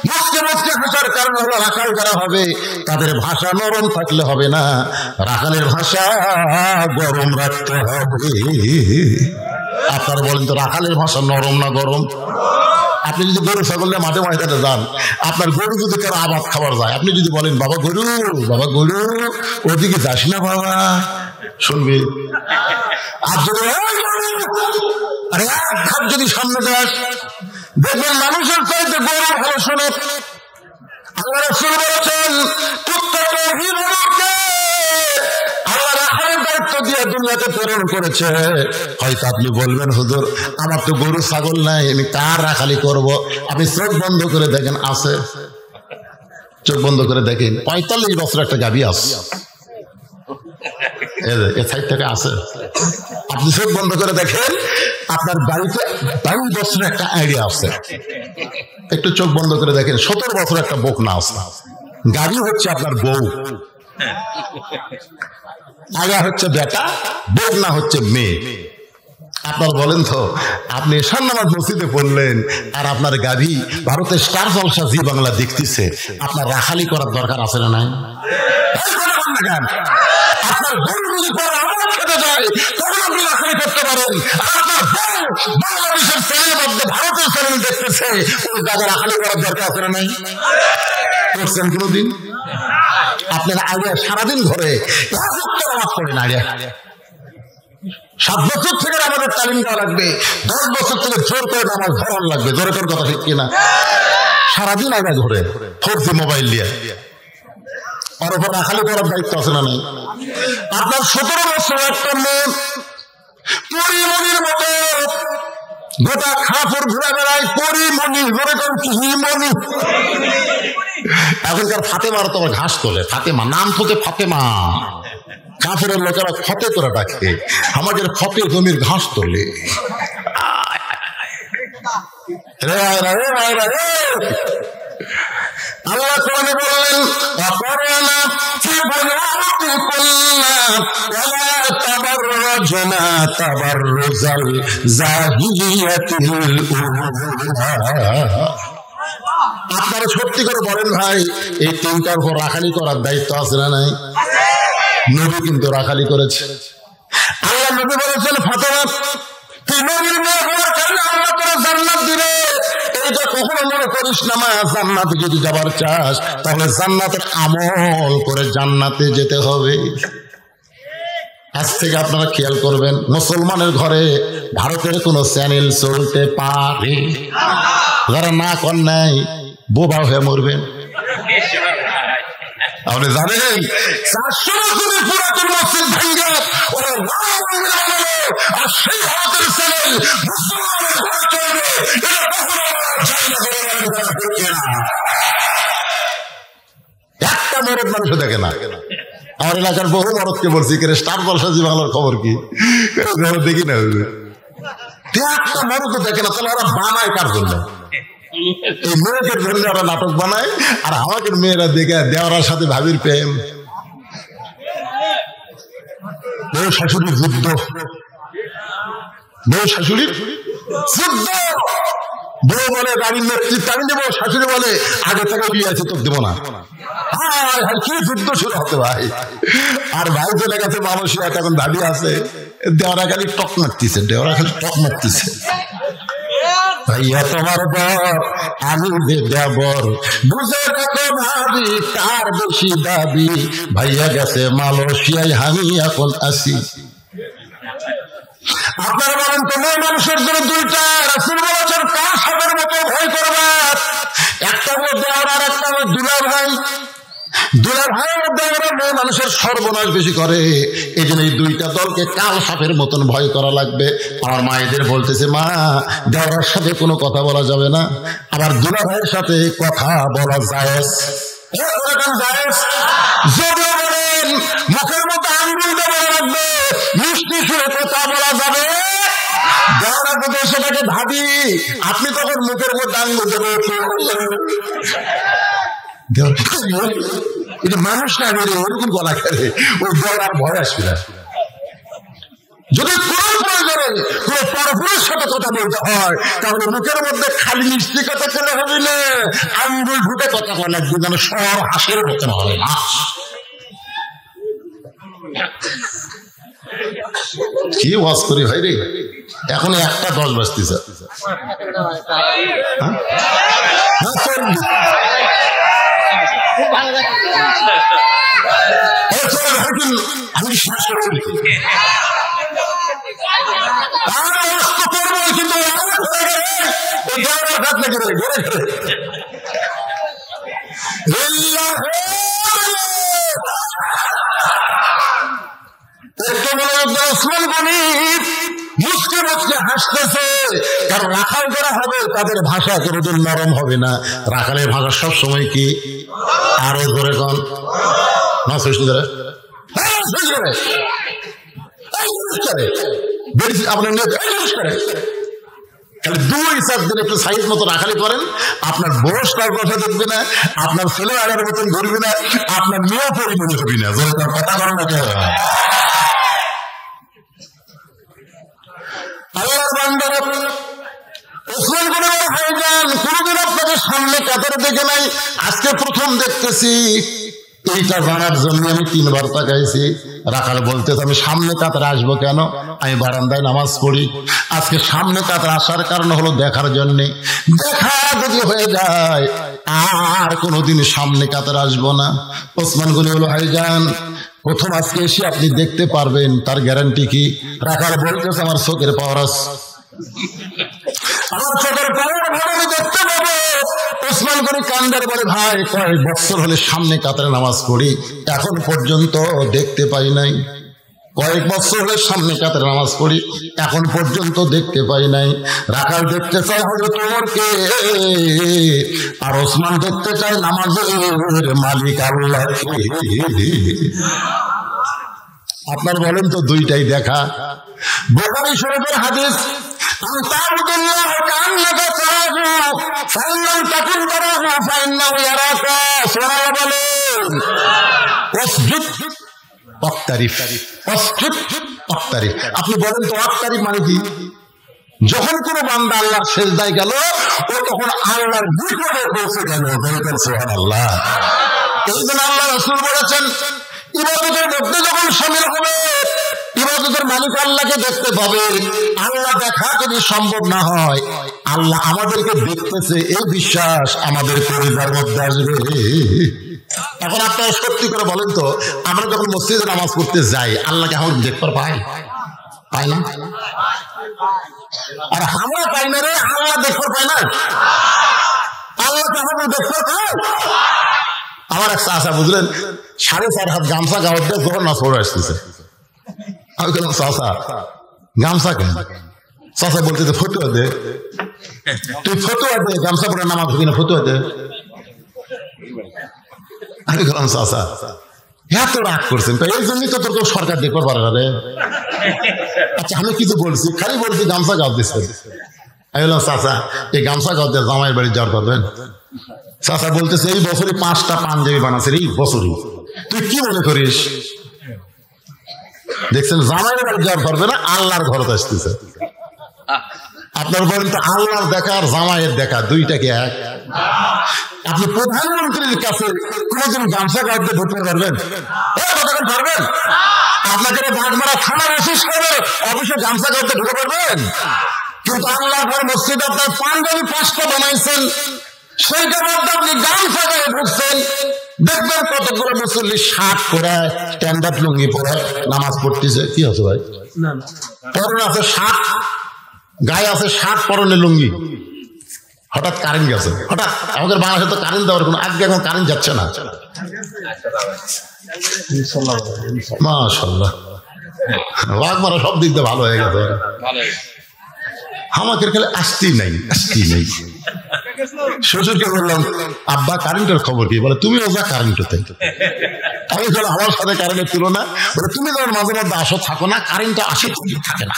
মুচকে মুচকে হাসার কারণ হলো রাখাল যারা হবে তাদের ভাষা নরম থাকলে হবে না, রাখালের ভাষা গরম রাখতে হবে। আপনারা বলেন তো রাখালের ভাষা নরম না গরম? আপনি যদি গরু ছাগল মাঠে ময়দানে যান, আপনার গরু যদি কারো আবাদ খাবার যায়, আপনি যদি বলেন বাবা গরু, বাবা গরু, ওদিকে যাস না বাবা, শুনবে। আর যদি আরে এক ধাপ যদি সামনে যাস, দেখবেন মানুষের চাইতে গরু ভালো শোনে। আল্লাহ রাসূল বলেছেন, আল্লাহ রাখালের দায়িত্ব দিয়ে দুনিয়াতে প্রেরণ করেছে। হয়তো আপনি বলবেন হুজুর আমার তো গরু ছাগল নাই, আমি কার রাখালি করব? আপনি চোখ বন্ধ করে দেখেন, আছে, চোখ বন্ধ করে দেখেন, 45 বছর একটা গাভী আছে, এ সাইড থেকে আছে। আপনি চোখ বন্ধ করে দেখেন, আপনার বাড়িতে 22 বছর একটা আইডিয়া আছে, একটু চোখ বন্ধ করে দেখেন, 17 বছর একটা বকনা আছে। গাভী হচ্ছে আপনার বউ, আগা হচ্ছে বেটা, বকনা হচ্ছে মেয়ে। আপনার বলেন তো, আপনি এশার নামাজ মসজিদে পড়লেন আর আপনার গাভী ভারতের স্টার জলসা জি বাংলা দেখতেছে, আপনার রাখালি করার দরকার আছে না নাই? আপনার গরু যদি খেতে যায় তখন আপনি রাখালি করতে পারেন। আপনার বাংলাদেশের চ্যানেল মধ্যে ভারতের চ্যানেল দেখতেছে, ওই জায়গা রাখালি করার দরকার আছে না নাই? করছেন কোনদিন? আপনার আগে সারাদিন ধরে নামাজ পড়েন, আগে 7 বছর থেকে আমাদের তালিম দেওয়া লাগবে, 10 বছর থেকে জোর করে নামাজ ধরান লাগবে, জোরে তোর কথা ঠিক কিনা? সারাদিন আগে ধরে 4G মোবাইল দিয়ে ওর উপর রাখালি করার দায়িত্ব আছে না নাই? আপনার 17 বছর একটা মেয়ে পরিমণির মতো গোটা খাপুর ঘুরে বেড়ায়, পরিমণি, ধরে কোন কি মণি। এখনকার ফাতেমার তো ঘাস তোলে, ফাতেমা নাম থেকে ফাতেমা, কাফেরের লোকেরা ফতে করে ডাকে, আমাদের ফতে জমির ঘাস তোলে। আল্লাহ কোরআনে বললেন, অপরানা তাবাররাজনা তাবাররুজাল জাহিলিয়াতিল উলা। আপনারা সত্যি করে বলেন ভাই, এই 3টার উপর রাখালি করার দায়িত্ব আছে না নাই? নবী কিন্তু রাখালি করেছে। আল্লাহ নবী বলেছেন, ফাতেমা তুই নবীর মেয়ে হওয়ার কারণে আল্লাহ তোর জান্নাত দিবে। এইটা কখনো মনে করিস না মা, জান্নাতে যদি যাবার চাস তাহলে জান্নাতের আমল করে জান্নাতে যেতে হবে। আজ থেকে আপনারা খেয়াল করবেন, মুসলমানের ঘরে ভারতের কোন চ্যানেল চলতে পারে? যারা না কর নাই বোবা হয়ে মরবেন। আপনি জানেন 400 বছরের পুরাতন মসজিদ ভেঙে ওরা আর সেই ভারতের চ্যানেল মুসলমানের ঘরে চলবে, এটা কখনো একটা মরদ মানুষ দেখে না। আমার এলাকার বহু মরদকে বলছি, স্টার জলসা জি বাংলার খবর কি দেখি না, একটা মরদ দেখে না, তাহলে ওরা বানায় কার জন্য? এই মেয়েদের জন্য ওরা নাটক বানায়, আর আমাদের মেয়েরা দেখে দেওয়ার সাথে ভাবির প্রেম, বউ শাশুড়ির যুদ্ধ, বউ শাশুড়ির যুদ্ধ। বউ বলে গাড়ির নেতৃত্ব আমি দেবো, শাশুড়ি বলে আগে থেকে বিয়ে আছে তোকে দেবো না। কি যুদ্ধ শুরু হতে ভাই। আর ভাই চলে গেছে মালয়েশিয়া, এখন দাবি আছে, দেওয়ারা খালি টক মারতেছে, দেওয়ারা খালি টক মারতেছে। ভাইয়া তোমার বর আমি দেবর, বুঝে দেখো ভাবি তার বেশি দাবি, ভাইয়া গেছে মালয়েশিয়ায় আমি এখন আসি। আপনারা বলেন তো মেয়ে মানুষের জন্য দুইটা, রাসূল বলেছেন কার সাপের মতো ভয় করবে, একটা হলো দেওয়ার আর একটা হলো দুলার ভাই। দুলার ভাইয়ের মধ্যে মেয়ে মানুষের সর্বনাশ বেশি করে, এই জন্য এই দুইটা দলকে কাল সাপের মতন ভয় করা লাগবে। আমার মায়েদের বলতেছে, মা দেওয়ার সাথে কোনো কথা বলা যাবে না, আবার দুলার ভাইয়ের সাথে কথা বলা জায়েজ। যদিও বলেন মুখের মতো আঙ্গুল দেওয়া লাগবে, মিষ্টি সুরে কথা বলা যাবে। দেওয়ার মধ্যে সেটাকে ভাবি, আপনি তখন মুখের মধ্যে আঙ্গুল দেবে, এটা মানুষ না ওরকম গলা করে, ওই দেওয়ার ভয় আসবে না। যদি কোন প্রয়োজনে কোন পরপুরের সাথে কথা বলতে হয়, তাহলে মুখের মধ্যে খালি মিষ্টি কথা খেলে হবে না, আঙ্গুল ঢুকে কথা বলা লাগবে, যেন সব হাসির মতন হবে না। কি ওয়াজ করি ভাই রে, এখন 1:10 বাজতেছে। আমি শেষ করছি হাসতেছে, কারণ রাখাল যারা হবে তাদের ভাষা কোনোদিন নরম হবে না। রাখালের ভাষা সব সময় কি আরো ধরে কন না, আপনার 2-4 দিন একটু সাইজ মতো রাখালি করেন, আপনার বয়স তার কথা দেখবে না, আপনার ছেলে আগার মতন ধরবে না, আপনার মেয়েও পরিমাণে হবি না, তার কথা করেন না। আল্লাহর বান্দারা ওসমান করে হয়ে যান, কোনদিন আপনাদের সামনে কাতারে দেখে নাই, আজকে প্রথম দেখতেছি। এইটা জানার জন্য আমি 3 বার তাকাইছি। রাখাল বলতে আমি সামনে কাতারে আসবো কেন, আমি বারান্দায় নামাজ পড়ি। আজকে সামনে কাতারে আসার কারণ হলো দেখার জন্যে। দেখা যদি হয়ে যায় আর কোনোদিন সামনে কাতারে আসবো না। ওসমান গনি হলো ভাইজান, প্রথম আজকে এসে আপনি দেখতে পারবেন, তার গ্যারান্টি কি? রাখাল বলতেছে আমার চোখের পাওয়ার আছে, আমার চোখের পাওয়ার ভালো আমি দেখতে পাবো। ওসমান গনি কান্দার বলে, ভাই কয়েক বছর হলে সামনে কাতারে নামাজ পড়ি, এখন পর্যন্ত দেখতে পাই নাই। কয়েক বছর হলে সামনে কাতারে নামাজ পড়ি, এখন পর্যন্ত দেখতে পাই নাই। রাখাল দেখতে চাই হজরত ওমরকে, আর ওসমান দেখতে চাই নামাজের মালিক আল্লাহকে। আপনার বলেন তো দুইটাই দেখা। বুখারী শরীফের হাদিস, আপনি বলেন তো ওয়াক্তারিফ মানে কি? যখন কোন বান্দা আল্লাহর সেজদায় গেল, ও তখন আল্লাহর নিকটে পৌঁছে গেল। সুবহানাল্লাহ। এই জন্য আল্লাহ রাসূল বলেছেন, ইবাদতের মধ্যে যখন শামিল হবে, ইবাদতের মালিক আল্লাহকে দেখতে পাবে। আল্লাহ দেখা যদি সম্ভব না হয়, আল্লাহ আমাদেরকে দেখতেছে এই বিশ্বাস আমাদের পরিবারের মধ্যে আসবে। এখন আপনারা সত্যি করে বলেন তো, আমরা যখন মসজিদে নামাজ পড়তে যাই, আল্লাহকে আমরা দেখতে পাই পাই না? আর আমরা পাই না রে, আল্লাহ দেখতে পাই না। আল্লাহকে আমরা দেখতে পাই। আমার এক চাচা বুঝলেন, 4.5 হাত গামছা গাওয়ার দিয়ে যখন নাচ পড়ে আসতেছে, আমি বললাম চাচা গামছা কেন? চাচা বলতেছে ফতুয়া দে, তুই ফতুয়া দে, গামছা পরে নামাজ হবি না, ফতুয়া দে। আমি বললাম চাচা এত রাগ করছেন, এই জন্যই তো তোর কেউ সরকার দেখতে পারে না রে। আচ্ছা আমি কিছু বলছি, খালি বলছি গামছা গাও দিচ্ছে। আমি বললাম চাচা এই গামছা গাও দিয়ে জামাইয়ের বাড়ি যাওয়ার করবেন? চাচা বলতেছে এই বছরই 5টা পাঞ্জাবি বানাচ্ছে, এই বছরই। তুই কি মনে করিস? দেখছেন জামাইয়ের বাড়ি যাওয়ার পারবে না, আল্লাহর ঘরতে আসতেছে। আপনার বলেন তো আল্লাহর দেখা আর জামাইয়ের দেখা দুইটাকে এক? আপনি প্রধানমন্ত্রীর কাছে কোনদিন গামছা গাড়িতে ঢুকতে পারবেন? পারবেন? আপনাকে বাগমারা থানার অফিস করে অফিসে গামছা গাড়িতে ঢুকে পারবেন? কিন্তু আল্লাহ ঘর মসজিদ আপনার পাঞ্জাবি 5টা বানাইছেন, সেইটার মধ্যে আপনি গান সাজায় ঢুকছেন, দেখবেন কতগুলো মুসল্লি শার্ট পরে স্ট্যান্ডার্ড লুঙ্গি পরে নামাজ পড়তেছে। কি আছে ভাই? পরনে আছে শার্ট, গায়ে আছে শার্ট, পরনে লুঙ্গি। হঠাৎ কারেন্ট গেছে, হঠাৎ আমাদের বাংলাদেশে তো কারেন্ট দেওয়ার কোনো আগে এখন কারেন্ট যাচ্ছে না। মাশাআল্লাহ, মারা সব দিক দিয়ে ভালো হয়ে গেছে। আমাকে খেলে আসতেই নাই। শ্বশুরকে বললাম, আব্বা কারেন্টের খবর কি? বলে তুমিও যা কারেন্ট হতে। আমি বলে আমার সাথে কারেন্টের তুলনা, বলে তুমি যখন মাঝে মধ্যে আসো থাকো না, কারেন্টটা আসে তুমি থাকে না।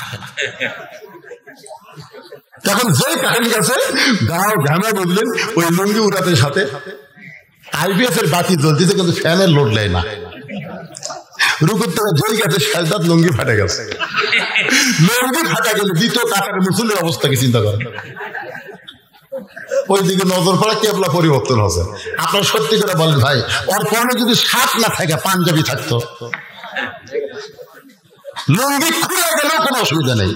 তখন যেই কারেন্ট গেছে গাও ঘামা বুঝলেন, ওই লুঙ্গি উড়াতের সাথে আইপিএস এর বাতি জ্বলতেছে কিন্তু ফ্যানের লোড নেয় না। রুকুর থেকে জয় গেছে, সাজদাত লুঙ্গি ফাটে গেছে। লুঙ্গি ফাটা গেলে দ্বিতীয় কাতারের মুসল্লির অবস্থা কি চিন্তা করেন? ওই দিকে নজর পড়া কেবলা পরিবর্তন হচ্ছে। আপনার সত্যি করে বলেন ভাই, ওর পরনে যদি শার্ট না থাকে পাঞ্জাবি থাকতো, লুঙ্গি খুলে গেলেও কোনো অসুবিধা নেই।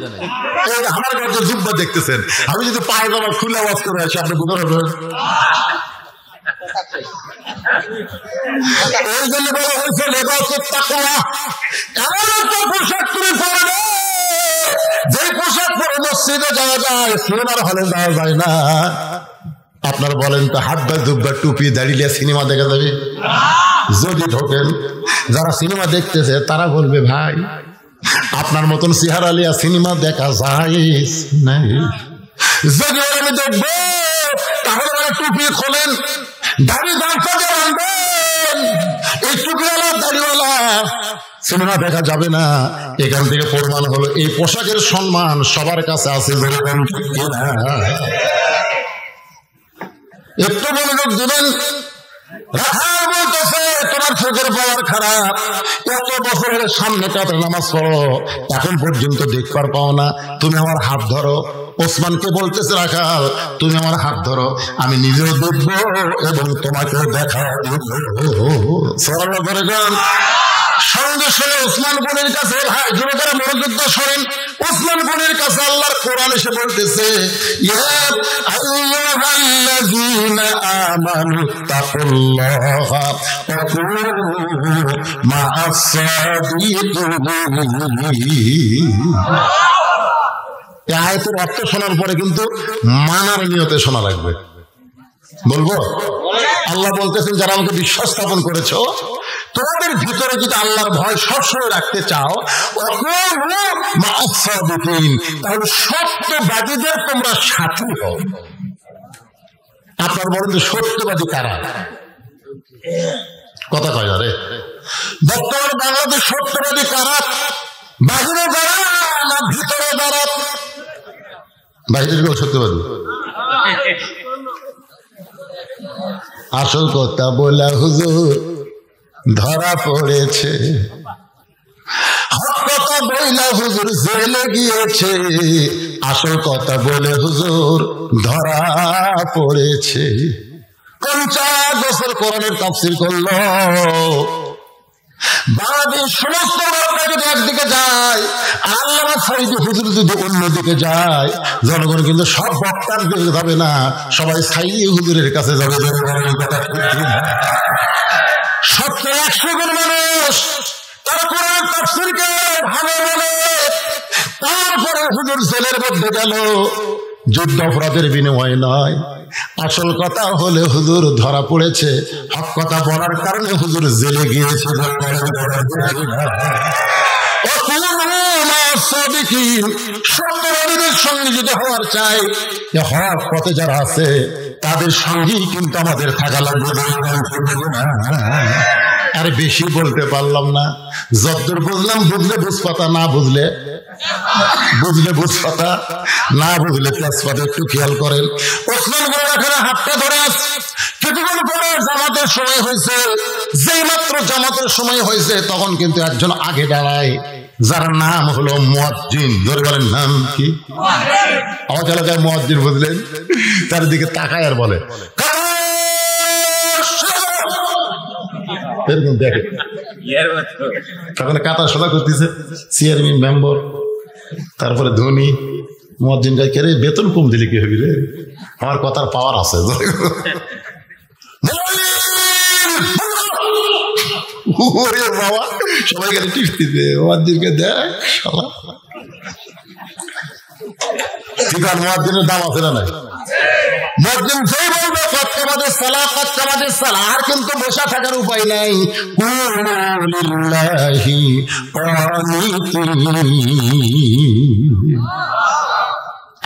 আমার কাছে জুব্বা দেখতেছেন, আমি যদি পায়জামা খুলে আওয়াজ করে আসি আপনি বুঝতে পারবেন। এই জন্য বলা হয়েছে লেবাসুত তাকওয়া, এমন একটা পোশাক তুমি পরবে যে পোশাক পরে মসজিদে যাওয়া যায়, সিনেমার হলে যাওয়া যায় না। আপনারা বলেন তো, হাব্বা দুব্বা টুপি দাঁড়িয়ে সিনেমা দেখা যাবে? যদি ঢোকেন, যারা সিনেমা দেখতেছে তারা বলবে ভাই আপনার মতন চেহারা লিয়া সিনেমা দেখা যায় নাই। যদি আমি দেখবো তাহলে টুপি খোলেন, দাড়ি দাঁড়া আনবেন, এই টুপিওয়ালা দাড়িওয়ালা সিনেমা দেখা যাবে না। এখান থেকে প্রমাণ হলো এই পোশাকের সম্মান সবার কাছে আছে। একটু মনোযোগ দিবেন। রাখাল বলতেছে তোমার চোখের পাওয়ার খারাপ, এত বছরের সামনে কাতার নামাজ পড়ো, এখন পর্যন্ত দেখবার পাও না, তুমি আমার হাত ধরো। ওসমানকে বলতেছে রাখাল তুমি আমার হাত ধরো, আমি নিজেও দেখবো এবং তোমাকে দেখাবো। সঙ্গে সঙ্গে ওসমান গনির কাছে, ভাই যুবকেরা মনোযোগ দিয়ে শোনেন, ওসমান গনির কাছে আল্লাহর কোরআন এসে বলতেছে ইয়া আইয়ুহাল্লাযীনা আমানু তাকুল্লাহা ওয়া কুনু মা'আস সাদিকিন। এই আয়াতের অর্থ শোনার পরে কিন্তু মানার নিয়তে শোনা লাগবে। বলবো? আল্লাহ বলতেছেন যারা আমাকে বিশ্বাস স্থাপন করেছো, তোমাদের ভিতরে যদি আল্লাহর ভয় সবসময় রাখতে চাও, তাহলে সত্যবাদীদের তোমরা সাথী হও। আপনার বলেন যে সত্যবাদী কারা? কথা কয় না রে। বর্তমান বাংলাদেশ সত্যবাদী কারা? বাহিরে যারা না ভিতরে যারা? বাহিরের কেউ সত্যবাদী? আসল কথা বলা হুজুর ধরা পড়েছে, হক কথা বইলা হুজুর জেলে গিয়েছে, আসল কথা বলে হুজুর ধরা পড়েছে। 50 বছর কোরআনের তাফসীর করলো, বাংলাদেশ সমস্ত বক্তা যদি একদিকে যায়, আল্লামা সাইদি হুজুর যদি অন্যদিকে যায়, জনগণ কিন্তু সব বক্তার দিকে যাবে না, সবাই সাইদি হুজুরের কাছে যাবে। 70-100 জন মানুষ তারা কোরআন তাফসীরকে ভালো বলে, তারপরে হুজুর জেলের মধ্যে গেল, যুদ্ধ অপরাধের বিনিময় নয়। আসল কথা হলে হুজুর ধরা পড়েছে, হক কথা বলার কারণে হুজুর জেলে গিয়েছে। সত্যবাদীদের সঙ্গে যদি হওয়ার চাই, হক পথে যারা আছে তাদের সঙ্গেই কিন্তু আমাদের থাকা লাগবে। আরে বেশি বলতে পারলাম না, যতদূর বুঝলাম, বুঝলে বুঝপাতা, না বুঝলে বুঝপাতা, না বুঝলে তেজপাতা। একটু খেয়াল করেন, ওসমান গনি এখানে হাতটা ধরে আছে, কিছুক্ষণ পরে জামাতের সময় হয়েছে, যেই মাত্র জামাতের সময় হয়েছে তখন কিন্তু একজন আগে দাঁড়ায়, যার নাম হলো মুয়াজ্জিন। ধরে বলেন নাম কি? আমার এলাকায় মুয়াজ্জিন, বুঝলেন? তার দিকে তাকায় আর বলে এরকম দেখে, তখন কাতার সোজা করতেছে চেয়ারম্যান, মেম্বার, তারপরে ধনী, মুয়াজ্জিন গায় কে বেতন কম দিলে কি হবে রে, আমার কথার পাওয়ার আছে। বাবা সবাই গেলে টিপ দিবে, মুয়াজ্জিনকে দেখ শালা। ঠিক আছে, মুয়াজ্জিনের দাম আছে না নাই? মুয়াজ্জিন যেই বলবে কতমাদের সালাহ কতমাদের সালাহ, আর কিন্তু বসে থাকার উপায় নাই। লিল্লাহি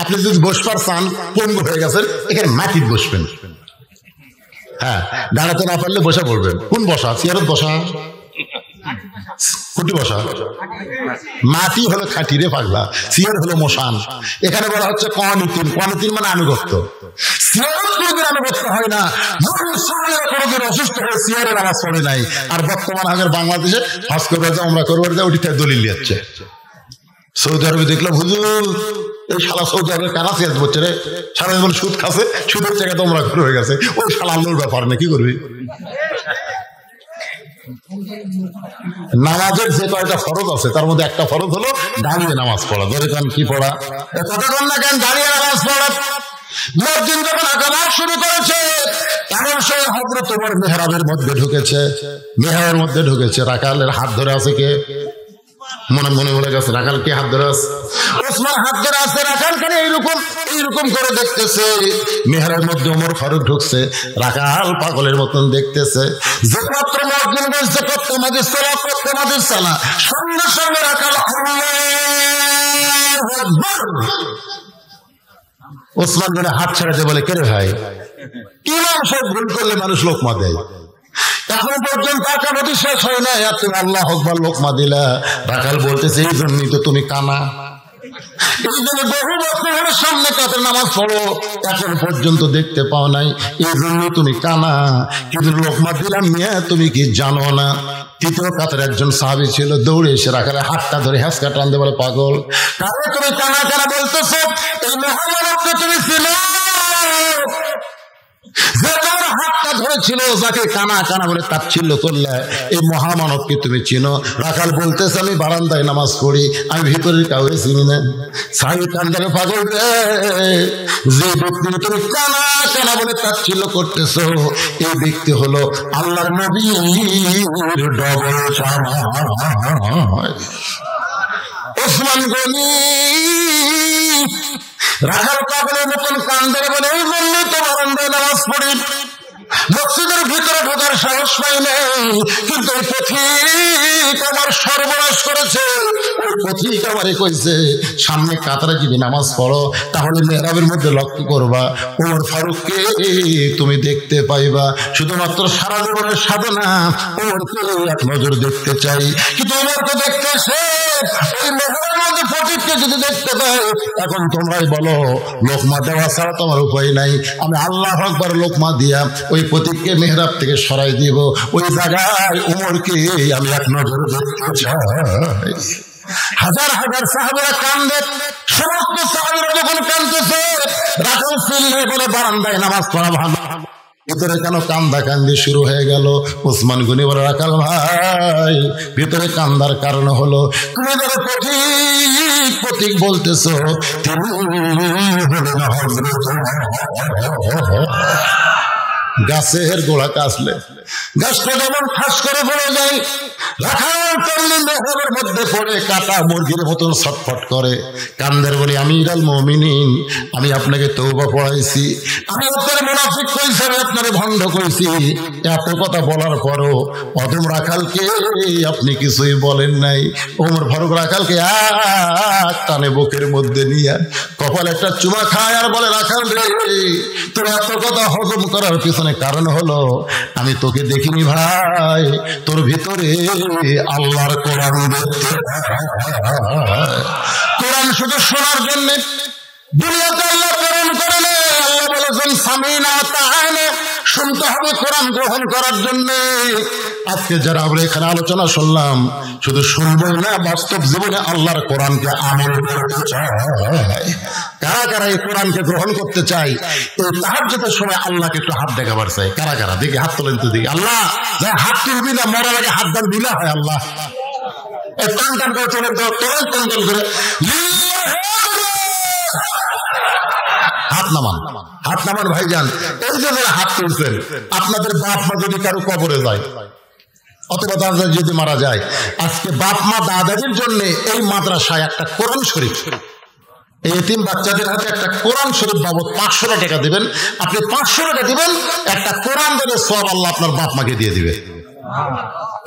আপনি যদি বসবার চান, পঙ্গু হয়ে গেছেন, এখানে মাটির বসবেন। হ্যাঁ, দাঁড়াতে না পারলে বসে পড়বেন। কোন বসা? চেয়ারত বসা, কুটি বসা। মাটি হলো খাটি রে পাগলা, চেয়ার হলো মশান। এখানে বলা হচ্ছে কনিতিন, কনিতিন মানে আনুগত্য। চেয়ারের কোনোদিন আনুগত্য হয় না। কোনোদিন অসুস্থ হয়ে চেয়ারের আওয়াজ পড়ে নাই। আর বর্তমান আগের বাংলাদেশে হজ করবে যা, আমরা করবার যা, ওটি দলিল যাচ্ছে। সৌদি আরবে দেখলাম হুজুর, এই শালা সৌদি আরবের কারা চেয়ার বলছে রে, সারা জীবন সুদ খাচ্ছে, সুদের জায়গায় তোমরা হয়ে গেছে। ওই শালা আল্লাহর ব্যাপার না, কি করবি? নামাজের যে কয়টা ফরজ আছে তার মধ্যে একটা ফরজ হলো দাঁড়িয়ে নামাজ পড়া। ধরে কান কি পড়া? কতক্ষণ না কেন দাঁড়িয়ে নামাজ পড়া। মুয়াজ্জিন যখন আযান শুরু করেছে, এমন সেই হযরত ওমর মেহরাবের মধ্যে ঢুকেছে। মেহরাবের মধ্যে ঢুকেছে, রাকালের হাত ধরে আছে কে? মনে মনে বলে গেছে রাখাল কে হাত ধরে আছে? ওসমান হাত ধরে আছে। রাখাল কেন এইরকম করে দেখতেছে। মেহরাবের মধ্যে ওমর ফারুক ঢুকছে, রাখাল পাগলের মতন দেখতেছে। যে মাত্র মুয়াজ্জিন বলছে কতমাদের সালাহ কতমাদের সালাহ, সঙ্গে সঙ্গে রাখাল আল্লাহু আকবার। ওসমান ধরে হাত ছেড়ে দিয়ে বলে, কে রে ভাই, কি মানুষ ভুল করলে মানুষ লোকমা দেয়? এখন পর্যন্ত আকামতি শেষ হয় না, তুমি আল্লাহ আকবার লোকমা দিলা। রাখাল বলতেছে, এই জন্যই তো তুমি কানা, এই জন্য বহু বছরের সামনে কাতের নামাজ পড়ো, এখন পর্যন্ত দেখতে পাও নাই, এই জন্য তুমি কানা। কিন্তু লোকমা দিলাম নিয়ে তুমি কি জানো না? তৃতীয় কাতার একজন সাহাবী ছিল, দৌড়ে এসে রাখালে হাতটা ধরে হ্যাঁচকা টান দিয়ে বলে, পাগল, কারণ তুমি কানা কানা বলতেছো? এই মহামানবকে তুমি চিনো? যে তোমার হাতটা ধরেছিল, যাকে কানা কানা বলে তাচ্ছিল্য করলে, এই মহামানবকে তুমি চিনো? রাখাল বলতেছে, আমি বারান্দায় নামাজ পড়ি, আমি ভিতরের কাউকে চিনি না। সাহেব কান্দারে, পাগল রে, যে ব্যক্তি তুমি কানা কানা বলে তাচ্ছিল্য করতেছো, এই ব্যক্তি হলো আল্লাহর নবীর ডবল জামাই ওসমান গনি। রাখাল পাগলের মতন কান্দারে বলে, এই জন্যই তো বারান্দায় নামাজ পড়ি, মসজিদের ভিতরে ঢোকার সাহস পাই নাই, কিন্তু ওই পথিক আমার সর্বনাশ করেছে। ওই পথিক আমারে কইছে, সামনে কাতারে যদি নামাজ পড়ো তাহলে মেহরাবের মধ্যে লক্ষ্য করবা ওমর ফারুককে তুমি দেখতে পাইবা। শুধুমাত্র সারা জীবনের সাধনা ওমরকে এক নজর দেখতে চাই, কিন্তু ওমরকে দেখতে সে ওই মেহরাবের মধ্যে পথিককে যদি দেখতে পাই, এখন তোমরাই বলো লোকমা দেওয়া ছাড়া তোমার উপায় নাই। আমি আল্লাহু আকবার লোকমা দিয়া ওই পথিককে মেহরাব থেকে সরাই দিব, ওই জায়গায় ওমরকে আমি এক নজর দেখতে চাই। হাজার হাজার সাহাবারা কান্দে, সমস্ত সাহাবারা যখন কান্দতেছে, রাখাল চিল্লে বলে, বারান্দায় নামাজ পড়া ভালো, ভিতরে কেন কান্দা কান্দি শুরু হয়ে গেল? ওসমান গনি বলে, রাখাল ভাই, ভিতরে কান্দার কারণ হলো তুমি যারা পথিক বলতেছো, গাছের গোড়া কাছলে গাছটা যেমন ঠাস করে পড়ে যায়, রাখাল করলে মেহরাবের মধ্যে পড়ে কাটা মুরগির মতন ছটফট করে, কান্দের বলি, আমিরুল মুমিনিন, আমি আপনাকে তওবা পড়াইছি, আমি আপনার মুনাফিক কইছি, আমি আপনারে ভণ্ড কইছি, এত কথা বলার পরও অদম রাখালকে আপনি কিছুই বলেন নাই। ওমর ফারুক রাখালকে এক টানে বুকের মধ্যে নিয়ে কপাল একটা চুমা খায় আর বলে, রাখাল রে, তোর এত কথা হজম করার পিছনে কারণ হলো আমি তোকে দেখিনি ভাই, তোর ভিতরে আল্লাহর কোরআন দেখতে। কোরআন শুধু শোনার জন্য দুনিয়াতে আল্লাহ প্রেরণ করে না। আল্লাহ বলেছেন সামিনা তাআনা, শুনতে হবে কোরআন গ্রহণ করার জন্য। আজকে যারা আমরা এখানে আলোচনা শুনলাম, শুধু শুনবই না, বাস্তব জীবনে আল্লাহর কোরআনকে আমল করতে চাই। কারা কারা এই কোরআনকে গ্রহণ করতে চাই? এই তাহাজ্জুদের সময় আল্লাহকে একটু হাত দেখাবার চাই। কারা কারা দেখি হাত তোলেন তো দেখি। আল্লাহ হাত তুলবি না, মরার আগে হাত দান দিলে হয়। আল্লাহ টান টান করে চলে, তোলেন টান টান করে। হাত নামান ভাইজান। এই যে হাত তুলছেন, আপনাদের বাপ মা যদি কারো কবরে যায় অথবা দাদা যদি মারা যায়, আজকে বাপ মা দাদাদের জন্য এই মাদ্রাসায় একটা কোরআন শরীফ, এই এতিম বাচ্চাদের হাতে একটা কোরআন শরীফ বাবদ 500 টাকা দিবেন। আপনি 500 টাকা দিবেন, একটা কোরআন দেবে, সব আল্লাহ আপনার বাপ মাকে দিয়ে দিবে।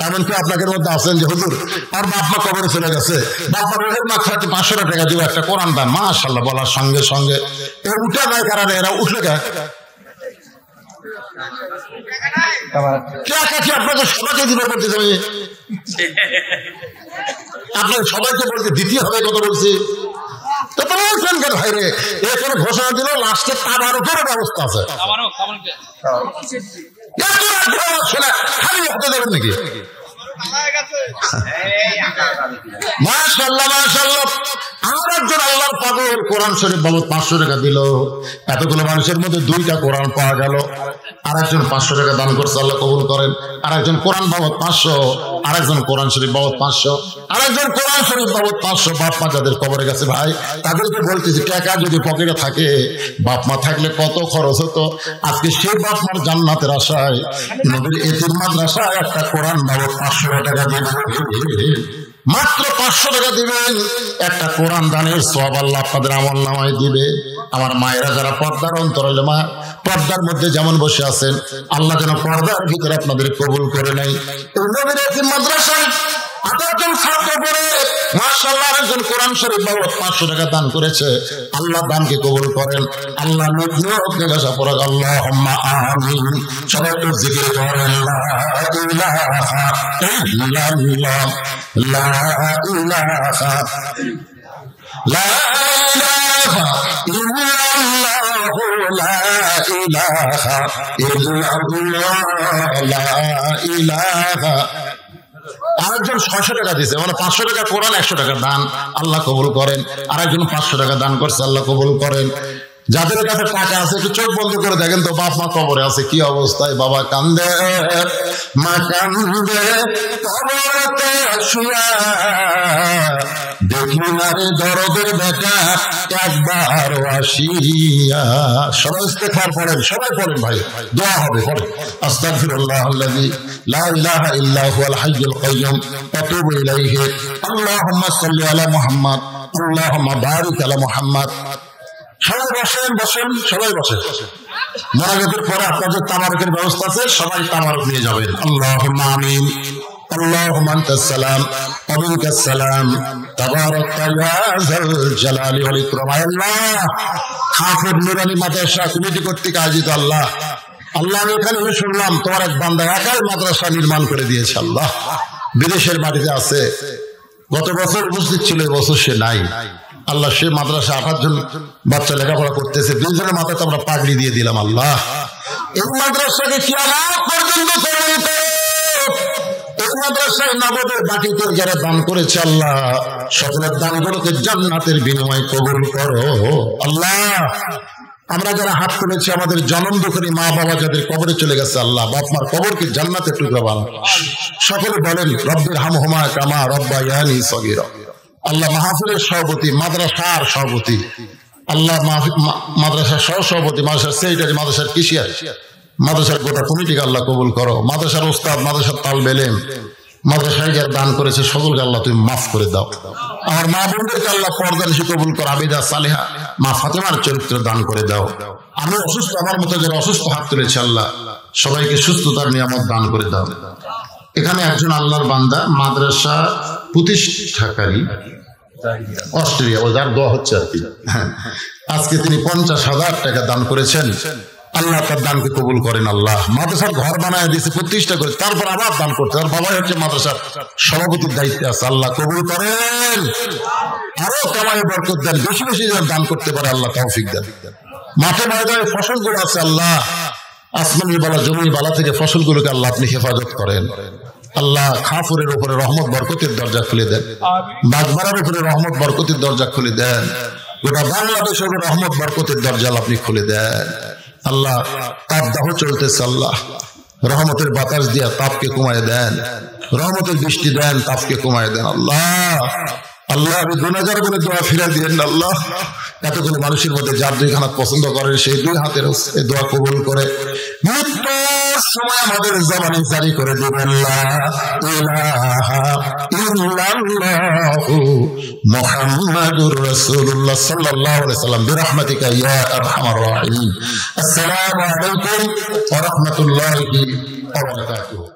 এমনকি আপনাদের মধ্যে আছেন যে হুজুর আর বাপ মা কবরে চলে গেছে, বাপ মা রোহের মা খাতে 500 টাকা দিব, একটা কোরআন দান, মাশাআল্লাহ বলার সঙ্গে সঙ্গে এরা উঠে যায়। কারণে এরা উঠলে আপনাকে সবাইকে দিবে বলতেছে, আপনার সবাইকে বলতে দিতে হবে কথা বলছি। তো বলছেন কেন ভাই রে, এখানে ঘোষণা দিল লাস্টে তাবার উপরে ব্যবস্থা আছে, খালি হতে দেবেন নাকি? মাশাআল্লাহ মাশাআল্লাহ। আর একজন আল্লাহর পাগল কোরআন শরীফ বাবদ 500 টাকা দিল। এতগুলো মানুষের মধ্যে 2টা কোরআন পাওয়া গেল। আর একজন 500 টাকা দান করছে, আল্লাহ কবুল করেন। আর একজন কোরআন বাবদ 500, আর একজন কোরআন শরীফ বাবদ 500, আর একজন কোরআন শরীফ বাবদ 500। বাপ মা যাদের কবরে গেছে ভাই, তাদেরকে বলতেছি টাকা যদি পকেটে থাকে, বাপ মা থাকলে কত খরচ হতো। আজকে সেই বাপ মার জান্নাতের আশায় নবীর এতিম মাদ্রাসায় একটা কোরআন বাবদ 500 টাকা দিবেন, মাত্র 500 টাকা দিবেন, একটা কোরআন দানের সওয়াব আল্লাহ আপনাদের আমল নামায় দিবে। আমার মায়েরা যারা পর্দার অন্তরালে মা, পর্দার মধ্যে যেমন বসে আছেন, আল্লাহ যেন পর্দার ভিতরে আপনাদের কবুল করে নেয়। এই নবীর এতিম মাদ্রাসায় 28 ছাত্র পড়ে মাশাআল্লাহ একজন কোরআন শরীফ বাবদ 500 টাকা দান করেছে। আল্লাহ দানকে কবুল করেন। আল্লাহ নবীকে গাছা পড়া আল্লাহুম্মা আমিন। সবাই একটু জিকির করেন লা ইলাহা ইল্লাল্লাহ, লা ইলাহা লা ইলাহা ইল্লাল্লাহ, লা ইলাহা ইল্লাল্লাহ, লা ইলাহা। আরেকজন 600 টাকা দিয়েছে, মানে 500 টাকা কোরআন, 100 টাকা দান, আল্লাহ কবুল করেন। আরেকজন 500 টাকা দান করছে, আল্লাহ কবুল করেন। যাদের কাছে টাকা আছে একটু চোখ বন্ধ করে দেখেন তো, বাপ মা কবরে আছে, কি অবস্থায়? বাবা কান্দে, মা কান্দে কবরেতে শুয়া, দেখি না রে দরদের বেটা একবার আসিয়া। সবাই ইস্তেগফার পড়েন, সবাই পড়েন ভাই, দোয়া হবে, পড়েন আস্তাগফিরুল্লাহাল্লাযী লা ইলাহা ইল্লা হুয়াল হাইয়ুল কাইয়্যুম ওয়া আতুবু ইলাইহি। আল্লাহুম্মা সাল্লি আলা মুহাম্মাদ, আল্লাহুম্মা বারিক আলা মুহাম্মাদ। সবাই বসেন, বসেন, সবাই বসেন। মোনাজাতের পরে আপনাদের তাবারকের ব্যবস্থা আছে, সবাই তাবারক নিয়ে যাবেন। আল্লাহুম্মা আমিন। আল্লাহুম্মা আনতাস সালাম ওয়া মিনকাস সালাম, তাবারাকতা ইয়া যাল জালালি ওয়াল ইকরাম। আল্লাহ, হাফেজ নুরানি মাদ্রাসা কমিটি কর্তৃক আয়োজিত আল্লাহ, আল্লাহ আমি এখানে শুনলাম তোমার এক বান্দা একাই মাদ্রাসা নির্মাণ করে দিয়েছে। আল্লাহ, বিদেশের মাটিতে আছে, গত বছর উপস্থিত ছিল, এবছর সে নাই। আল্লাহ, সে মাদ্রাসা 28 জন বাচ্চা লেখাপড়া করতেছে, 2 জনের মাথায় তো আমরা পাগড়ি দিয়ে দিলাম। আল্লাহ, এই মাদ্রাসাকে কিয়ামত পর্যন্ত পরিণত, এই মাদ্রাসায় নগদের বাটিতে যারা দান করেছে, আল্লাহ সকলের দানগুলোকে জান্নাতের বিনিময়ে কবুল করো। আল্লাহ, আমরা যারা হাত তুলেছি, আমাদের জনম দুঃখী মা বাবা যাদের কবরে চলে গেছে, আল্লাহ বাপ মার কবরকে জান্নাতের টুকরা বানাও। সকলে বলেন রব্বির হামহুমা কামা রব্বায়ানি সগীরা। আল্লাহ, মাহফিলের সভাপতি, মাদ্রাসার সভাপতি, আল্লাহ মাদ্রাসার সহসভাপতি, মাদ্রাসার সেক্রেটারি, মাদ্রাসার কিশিয়ার, মাদ্রাসার গোটা কমিটিকে আল্লাহ কবুল করো। মাদ্রাসার ওস্তাদ, মাদ্রাসার তালবে ইলম, মাদ্রাসায় যারা দান করেছে সকলকে আল্লাহ তুমি মাফ করে দাও। আমার মা বোনদেরকে আল্লাহ পর্দা নিশি কবুল করো। আবিদা সালেহা মা ফাতেমার চরিত্র দান করে দাও। আমি অসুস্থ, আমার মতো যারা অসুস্থ হাত তুলেছে, আল্লাহ সবাইকে সুস্থতার নিয়ামত দান করে দাও। এখানে একজন আল্লাহর বান্দা মাদ্রাসা প্রতিষ্ঠাকারী, অস্ট্রেলিয়া, ও যার দোয়া হচ্ছে আর কি, আজকে তিনি 50,000 টাকা দান করেছেন। আল্লাহ তার দানকে কবুল করেন। আল্লাহ মাদ্রাসার ঘর বানায় দিয়েছে, প্রতিষ্ঠা করে, তারপর আবার দান করতে, তার বাবাই হচ্ছে মাদ্রাসার সভাপতির দায়িত্বে আছে। আল্লাহ কবুল করেন, আরো কামাই বরকত দেন, বেশি বেশি দান করতে পারে আল্লাহ তৌফিক দেন। মাঠে ময়দানে ফসলগুলো আছে, আল্লাহ আসমানি বালা জমিন বালা থেকে ফসলগুলোকে আল্লাহ আপনি হেফাজত করেন। আল্লাহ খাফুরের উপরে রহমত বরকতের দরজা খুলে দেন, বাগমারার উপরে রহমত বরকতের দরজা খুলে দেন, গোটা বাংলাদেশের উপরে রহমত বরকতের দরজা আপনি খুলে দেন। আল্লাহ তাপদাহ চলতেছে, আল্লাহ রহমতের বাতাস দিয়া তাপকে কমায় দেন, রহমতের বৃষ্টি দেন, তাপকে কমায় দেন। আল্লাহ, আল্লাহ আমি গুনাহগার বলে দোয়া ফিরা দিয়েন। আল্লাহ এতগুলো মানুষের মধ্যে যার দুই হাত পছন্দ করেন সেই দুই হাতের দোয়া কবুল করে মৃত্যুর সময় আমাদের জবানে জারি করে দিবেন লা ইলাহা ইল্লাল্লাহু মুহাম্মাদুর রাসূলুল্লাহ সাল্লাল্লাহু আলাইহি ওয়াসাল্লাম বিরহমাতিকা ইয়া আরহামার রাহিমিন। আসসালামু আলাইকুম ওয়া রাহমাতুল্লাহি ওয়া বারাকাতুহু।